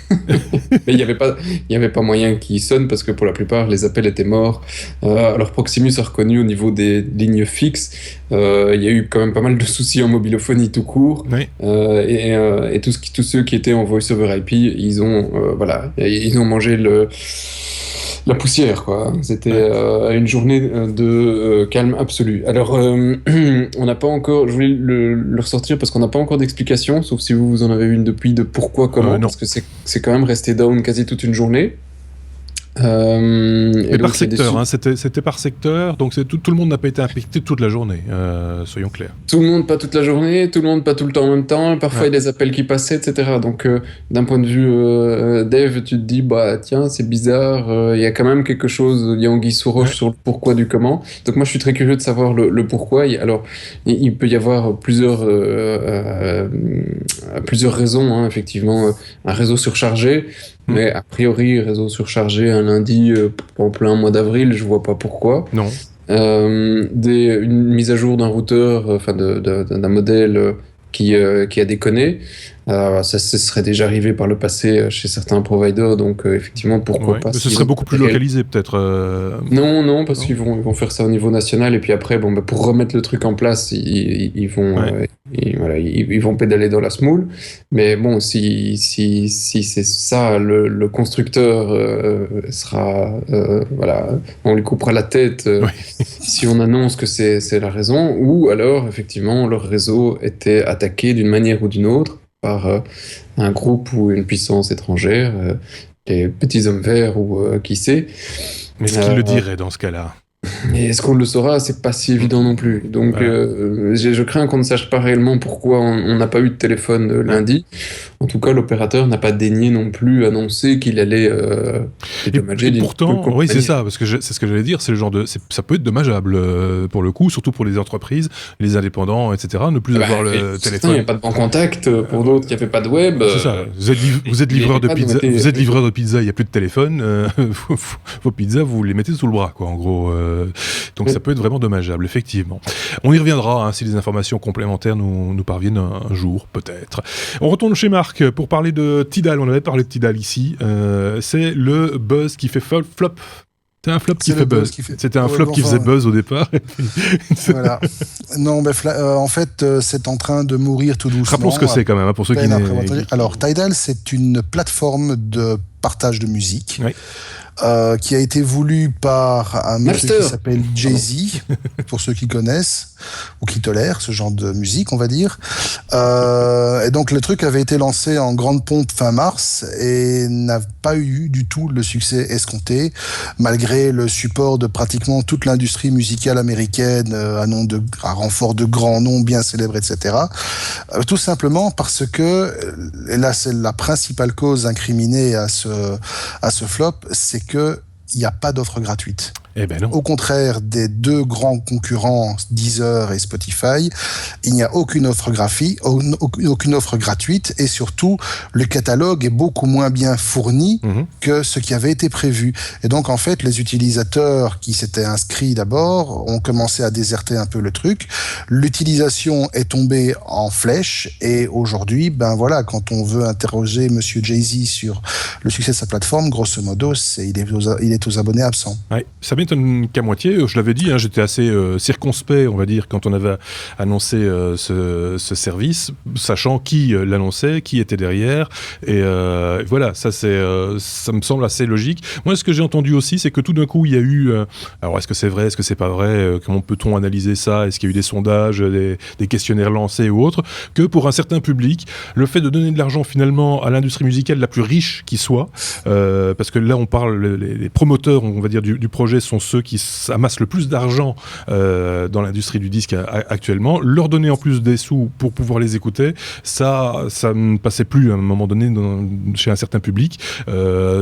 Mais il y avait pas moyen qu'ils sonnent parce que pour la plupart, les appels étaient morts. Alors Proximus a reconnu au niveau des lignes fixes, il y a eu quand même pas mal de soucis en mobilophonie tout court. Ouais. Et tous ceux qui étaient en voice over IP, ils ont mangé la poussière, quoi. C'était une journée de calme absolu. Alors, on n'a pas encore, je voulais le ressortir parce qu'on n'a pas encore d'explication, sauf si vous en avez une depuis de pourquoi, comment, parce que c'est quand même resté down quasi toute une journée. Mais par donc, il y a des secteur, hein, c'était par secteur, donc tout le monde n'a pas été affecté toute la journée, soyons clairs. Tout le monde pas toute la journée, tout le monde pas tout le temps en même temps, parfois Ouais. il y a des appels qui passaient, etc. Donc d'un point de vue dev, tu te dis, bah tiens, c'est bizarre, il y a quand même quelque chose, il y a anguille sous roche Ouais. sur le pourquoi du comment. Donc moi je suis très curieux de savoir le pourquoi. Alors il peut y avoir plusieurs raisons, hein, effectivement. Un réseau surchargé, mais a priori réseau surchargé un lundi en plein mois d'avril, je vois pas pourquoi. Non. Une mise à jour d'un routeur, enfin d'un modèle qui a déconné. Ça serait déjà arrivé par le passé chez certains providers, donc effectivement, pourquoi Ouais. pas. Mais ce serait beaucoup plus localisé, peut-être. Non, parce Non. qu'ils vont faire ça au niveau national, et puis après, bon, bah, pour remettre le truc en place, ils vont, Ouais. voilà, ils vont pédaler dans la semoule. Mais bon, si c'est ça, le constructeur sera, voilà, on lui coupera la tête Ouais. si on annonce que c'est la raison, ou alors, effectivement, leur réseau était attaqué d'une manière ou d'une autre par un groupe ou une puissance étrangère, les petits hommes verts ou qui sait. Mais est-ce qu'il le dirait dans ce cas-là? Et est-ce qu'on le saura? C'est pas si évident non plus. Donc, Voilà. je crains qu'on ne sache pas réellement pourquoi on n'a pas eu de téléphone lundi. En tout cas, l'opérateur n'a pas daigné non plus annoncer qu'il allait dédommager. Et pourtant, oui, c'est ça, parce que c'est ce que j'allais dire, c'est le genre de, ça peut être dommageable pour le coup, surtout pour les entreprises, les indépendants, etc. Ne plus avoir le téléphone. Il n'y a pas de bon contact. Pour d'autres, il n'y avait pas de web. C'est ça. Vous êtes livreur de pizza. Vous êtes livreur de pizza. Il n'y a plus de téléphone. Vos pizzas, vous les mettez sous le bras, quoi. En gros. Donc ça peut être vraiment dommageable, effectivement. On y reviendra hein, si les informations complémentaires nous parviennent un jour, peut-être. On retourne chez Marc pour parler de Tidal. On avait parlé de Tidal ici. C'est le buzz qui fait flop. C'est un flop qui fait buzz. C'était un flop qui faisait buzz au départ. Voilà. Non, mais en fait, c'est en train de mourir tout doucement. Rappelons ce que c'est quand même, hein, pour ceux qui... Alors, Tidal, c'est une plateforme de partage de musique. Oui. Qui a été voulu par un monsieur qui s'appelle Jay-Z, pour ceux qui connaissent ou qui tolèrent ce genre de musique, on va dire. Et donc le truc avait été lancé en grande pompe fin mars et n'a pas eu du tout le succès escompté, malgré le support de pratiquement toute l'industrie musicale américaine à renfort de grands noms bien célèbres, etc. Tout simplement parce que, et là c'est la principale cause incriminée à ce flop, c'est que il n'y a pas d'offre gratuite. Eh ben non. Au contraire des deux grands concurrents, Deezer et Spotify, il n'y a aucune offre gratuite et surtout, le catalogue est beaucoup moins bien fourni que ce qui avait été prévu. Et donc, en fait, les utilisateurs qui s'étaient inscrits d'abord ont commencé à déserter un peu le truc. L'utilisation est tombée en flèche et aujourd'hui, ben voilà, quand on veut interroger Monsieur Jay-Z sur le succès de sa plateforme, grosso modo, il est aux abonnés absents. Ouais, ça m'étonne qu'à moitié. Je l'avais dit, hein, j'étais assez circonspect, on va dire, quand on avait annoncé ce service, sachant qui l'annonçait, qui était derrière. Et voilà, ça me semble assez logique. Moi, ce que j'ai entendu aussi, c'est que tout d'un coup, il y a eu... alors, est-ce que c'est vrai, est-ce que c'est pas vrai? Comment peut-on analyser ça? Est-ce qu'il y a eu des sondages, des questionnaires lancés ou autres? Que pour un certain public, le fait de donner de l'argent finalement à l'industrie musicale la plus riche qui soit, parce que là, on parle, les promoteurs, on va dire, du projet sont ceux qui amassent le plus d'argent dans l'industrie du disque actuellement. Leur donner en plus des sous pour pouvoir les écouter, ça ne passait plus à un moment donné chez un certain public.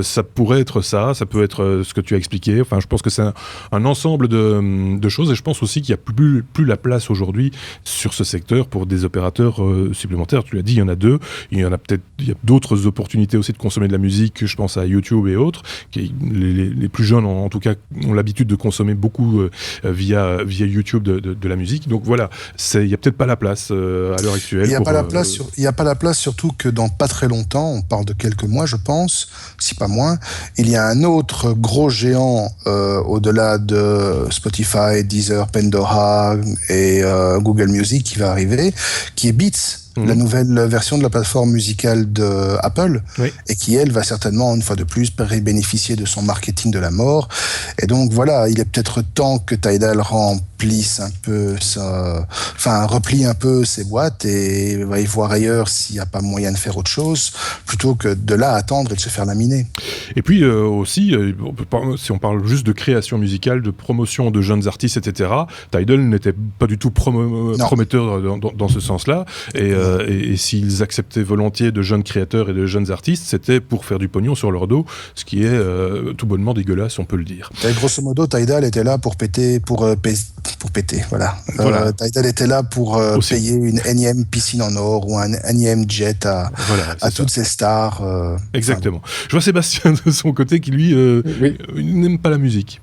Ça pourrait être ça peut être ce que tu as expliqué. Enfin, je pense que c'est un ensemble de choses et je pense aussi qu'il n'y a plus la place aujourd'hui sur ce secteur pour des opérateurs supplémentaires. Tu l'as dit, il y en a deux. Il y a d'autres opportunités aussi de consommer de la musique. Je pense à YouTube et autres. Les plus jeunes, en tout cas, ont l'habitude de consommer beaucoup via YouTube de la musique. Donc voilà, il n'y a peut-être pas la place à l'heure actuelle. Il n'y a pas la place, surtout que dans pas très longtemps, on parle de quelques mois, je pense, si pas moins, il y a un autre gros géant au-delà de Spotify, Deezer, Pandora et Google Music qui va arriver, qui est Beats. la nouvelle version de la plateforme musicale de Apple, et qui, elle, va certainement, une fois de plus, bénéficier de son marketing de la mort. Et donc, voilà, il est peut-être temps que Tidal replie un peu ses boîtes et va y voir ailleurs s'il n'y a pas moyen de faire autre chose, plutôt que de là attendre et de se faire laminer. Et puis aussi, si on parle juste de création musicale, de promotion de jeunes artistes, etc., Tidal n'était pas du tout prometteur dans ce sens-là. Et s'ils acceptaient volontiers de jeunes créateurs et de jeunes artistes, c'était pour faire du pognon sur leur dos, ce qui est tout bonnement dégueulasse, on peut le dire. Et grosso modo, Tidal était là pour péter, voilà. Tidal était là pour payer une énième piscine en or ou un énième jet à toutes ces stars. Exactement. Je vois Sébastien de son côté qui, lui, n'aime pas la musique.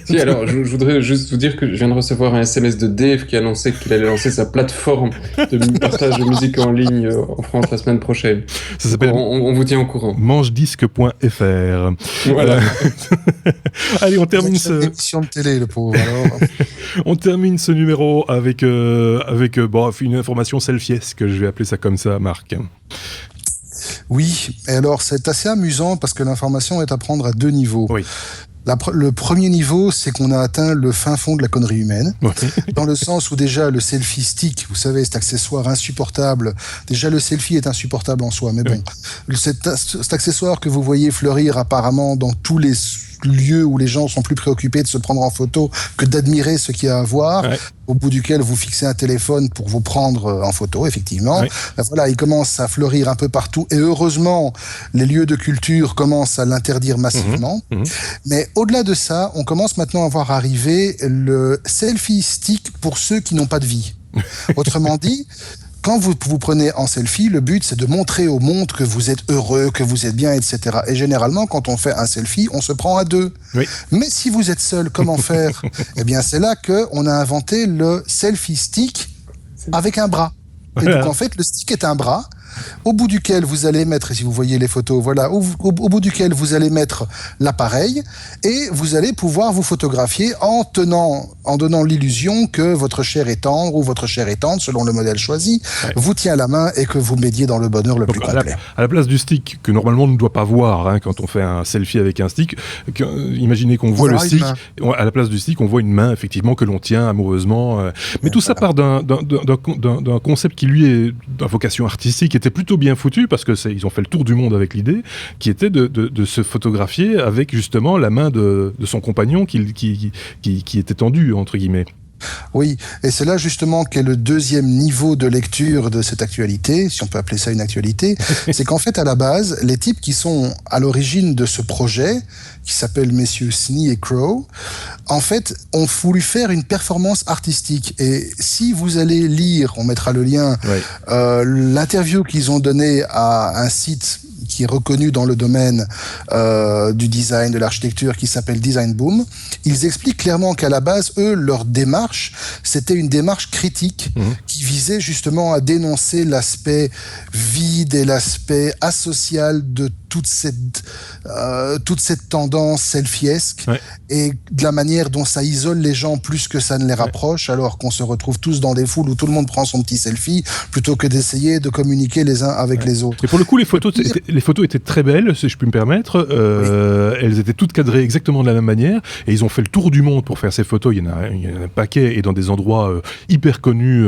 Si, alors, je voudrais juste vous dire que je viens de recevoir un SMS de Dave qui annonçait qu'il allait lancer sa plateforme de partage de musique en ligne en France la semaine prochaine. Ça s'appelle... On vous tient au courant. Manchedisque.fr. Voilà. Allez, on termine une émission de télé, le pauvre. Alors. On termine ce numéro avec une information selfiesque, je vais appeler ça comme ça, Marc. Oui, et alors c'est assez amusant parce que l'information est à prendre à 2 niveaux. Oui. Le premier niveau, c'est qu'on a atteint le fin fond de la connerie humaine, dans le sens où déjà le selfie stick, vous savez, cet accessoire insupportable, déjà le selfie est insupportable en soi, mais bon, cet accessoire que vous voyez fleurir apparemment dans tous les lieux où les gens sont plus préoccupés de se prendre en photo que d'admirer ce qu'il y a à voir, au bout duquel vous fixez un téléphone pour vous prendre en photo, effectivement. Voilà, il commence à fleurir un peu partout, et heureusement, les lieux de culture commencent à l'interdire massivement. Mais au-delà de ça, on commence maintenant à voir arriver le selfie stick pour ceux qui n'ont pas de vie. Autrement dit, quand vous prenez en selfie, le but, c'est de montrer au monde que vous êtes heureux, que vous êtes bien, etc. Et généralement, quand on fait un selfie, on se prend à 2. Mais si vous êtes seul, comment faire ? Eh bien, c'est là qu'on a inventé le selfie stick avec un bras. Et donc, en fait, le stick est un bras au bout duquel vous allez mettre, si vous voyez les photos, voilà, au bout duquel vous allez mettre l'appareil et vous allez pouvoir vous photographier en donnant l'illusion que votre chair est tendre ou votre chair est tendre, selon le modèle choisi, vous tient la main et que vous m'aidiez dans le bonheur le plus complet. À la place du stick, que normalement on ne doit pas voir quand on fait un selfie avec un stick, imaginez qu'on voit le stick, à la place du stick, on voit une main, effectivement, que l'on tient amoureusement. Mais tout ça part d'un concept qui, lui, est à vocation artistique, était plutôt bien foutu, parce que ils ont fait le tour du monde avec l'idée, qui était de se photographier avec justement la main de son compagnon qui était tendue, entre guillemets. Oui, et c'est là justement qu'est le deuxième niveau de lecture de cette actualité, si on peut appeler ça une actualité, c'est qu'en fait à la base, les types qui sont à l'origine de ce projet, qui s'appellent messieurs Snee et Crow, en fait ont voulu faire une performance artistique. Et si vous allez lire, on mettra le lien, l'interview qu'ils ont donnée à un site qui est reconnu dans le domaine du design, de l'architecture, qui s'appelle Design Boom, ils expliquent clairement qu'à la base, eux, leur démarche, c'était une démarche critique qui visait justement à dénoncer l'aspect vide et l'aspect asocial de toute cette tendance selfiesque et de la manière dont ça isole les gens plus que ça ne les rapproche, alors qu'on se retrouve tous dans des foules où tout le monde prend son petit selfie plutôt que d'essayer de communiquer les uns avec les autres. Et pour le coup, les photos étaient très belles, si je puis me permettre. Elles étaient toutes cadrées exactement de la même manière, et ils ont fait le tour du monde pour faire ces photos. Il y en a un paquet, et dans des endroits hyper connus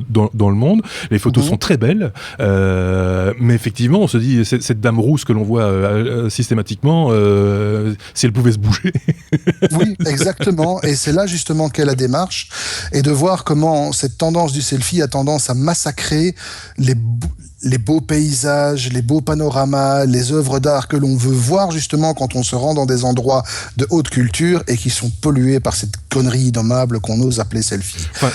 dans le monde. Les photos sont très belles, mais effectivement, on se dit, cette dame rousse que l'on voit systématiquement, si elle pouvait se bouger. Oui, exactement. Et c'est là justement qu'est la démarche, et de voir comment cette tendance du selfie a tendance à massacrer les beaux paysages, les beaux panoramas, les œuvres d'art que l'on veut voir justement quand on se rend dans des endroits de haute culture et qui sont pollués par cette connerie innommable qu'on ose appeler selfie. Enfin,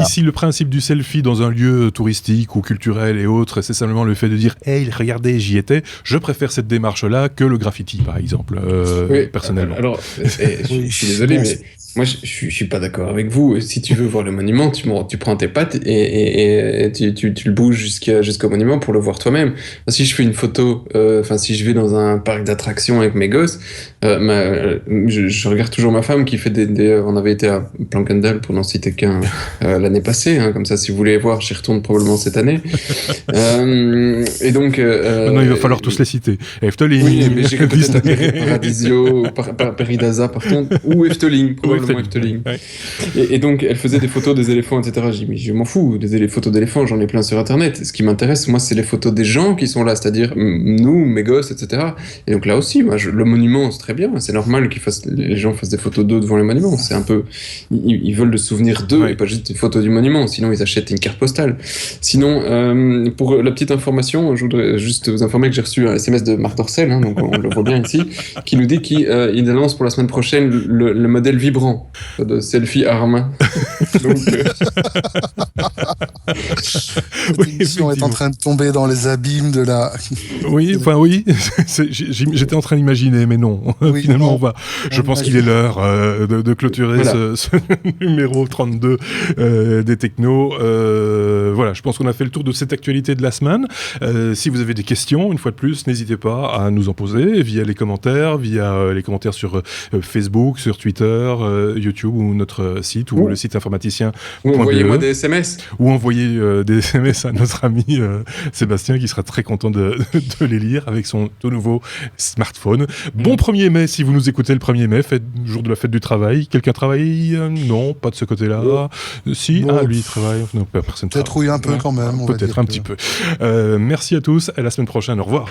si le principe du selfie dans un lieu touristique ou culturel et autres, c'est simplement le fait de dire « Hey, regardez, j'y étais », je préfère cette démarche-là que le graffiti, par exemple, personnellement. Alors, je suis désolé, mais Moi, je suis pas d'accord avec vous. Si tu veux voir le monument, tu prends tes pattes et tu le bouges jusqu'au monument pour le voir toi-même. Si je fais une photo, si je vais dans un parc d'attractions avec mes gosses, je regarde toujours ma femme qui fait on avait été à Plankendal pour n'en citer qu'un l'année passée. Hein, comme ça, si vous voulez voir, j'y retourne probablement cette année. Et donc, maintenant, il va falloir tous les citer. Efteling, oui, mais j'ai Disney. peut-être Paradisio, Paradisa, pardon, ou Efteling, probablement Efteling. Ouais. Et donc, elle faisait des photos des éléphants, etc. J'ai dit, mais je m'en fous, des photos d'éléphants, j'en ai plein sur Internet. Ce qui m'intéresse, moi, c'est les photos des gens qui sont là, c'est-à-dire nous, mes gosses, etc. Et donc là aussi, moi, le monument, c'est très bien. C'est normal les gens fassent des photos d'eux devant les monuments. C'est un peu, ils veulent le souvenir d'eux et pas juste une photo du monument. Sinon, ils achètent une carte postale. Sinon, pour la petite information, je voudrais juste vous informer que j'ai reçu un SMS de Marc Dorcel, hein, donc on le voit bien ici, qui nous dit qu'il annonce pour la semaine prochaine le modèle vibrant de selfie arme. Donc, l'émission est en train de tomber dans les abîmes de la... Oui. J'étais en train d'imaginer, mais non. Oui, Finalement, non. je pense qu'il est l'heure de clôturer Voilà. ce numéro 32 des Technos. Voilà, je pense qu'on a fait le tour de cette actualité de la semaine. Si vous avez des questions, une fois de plus, n'hésitez pas à nous en poser via les commentaires sur Facebook, sur Twitter, YouTube ou notre site ou le site informaticien. envoyez-moi des SMS. Ou envoyer des SMS à notre ami Sébastien qui sera très content de les lire avec son tout nouveau smartphone. Bon 1er mai si vous nous écoutez le 1er mai, jour de la fête du travail. Quelqu'un travaille Non, pas de ce côté-là. Si, Bon, lui il travaille. Non, personne peut-être travaille. un peu quand même. on va Peut-être dire un que- petit peu. Merci à tous, à la semaine prochaine, au revoir.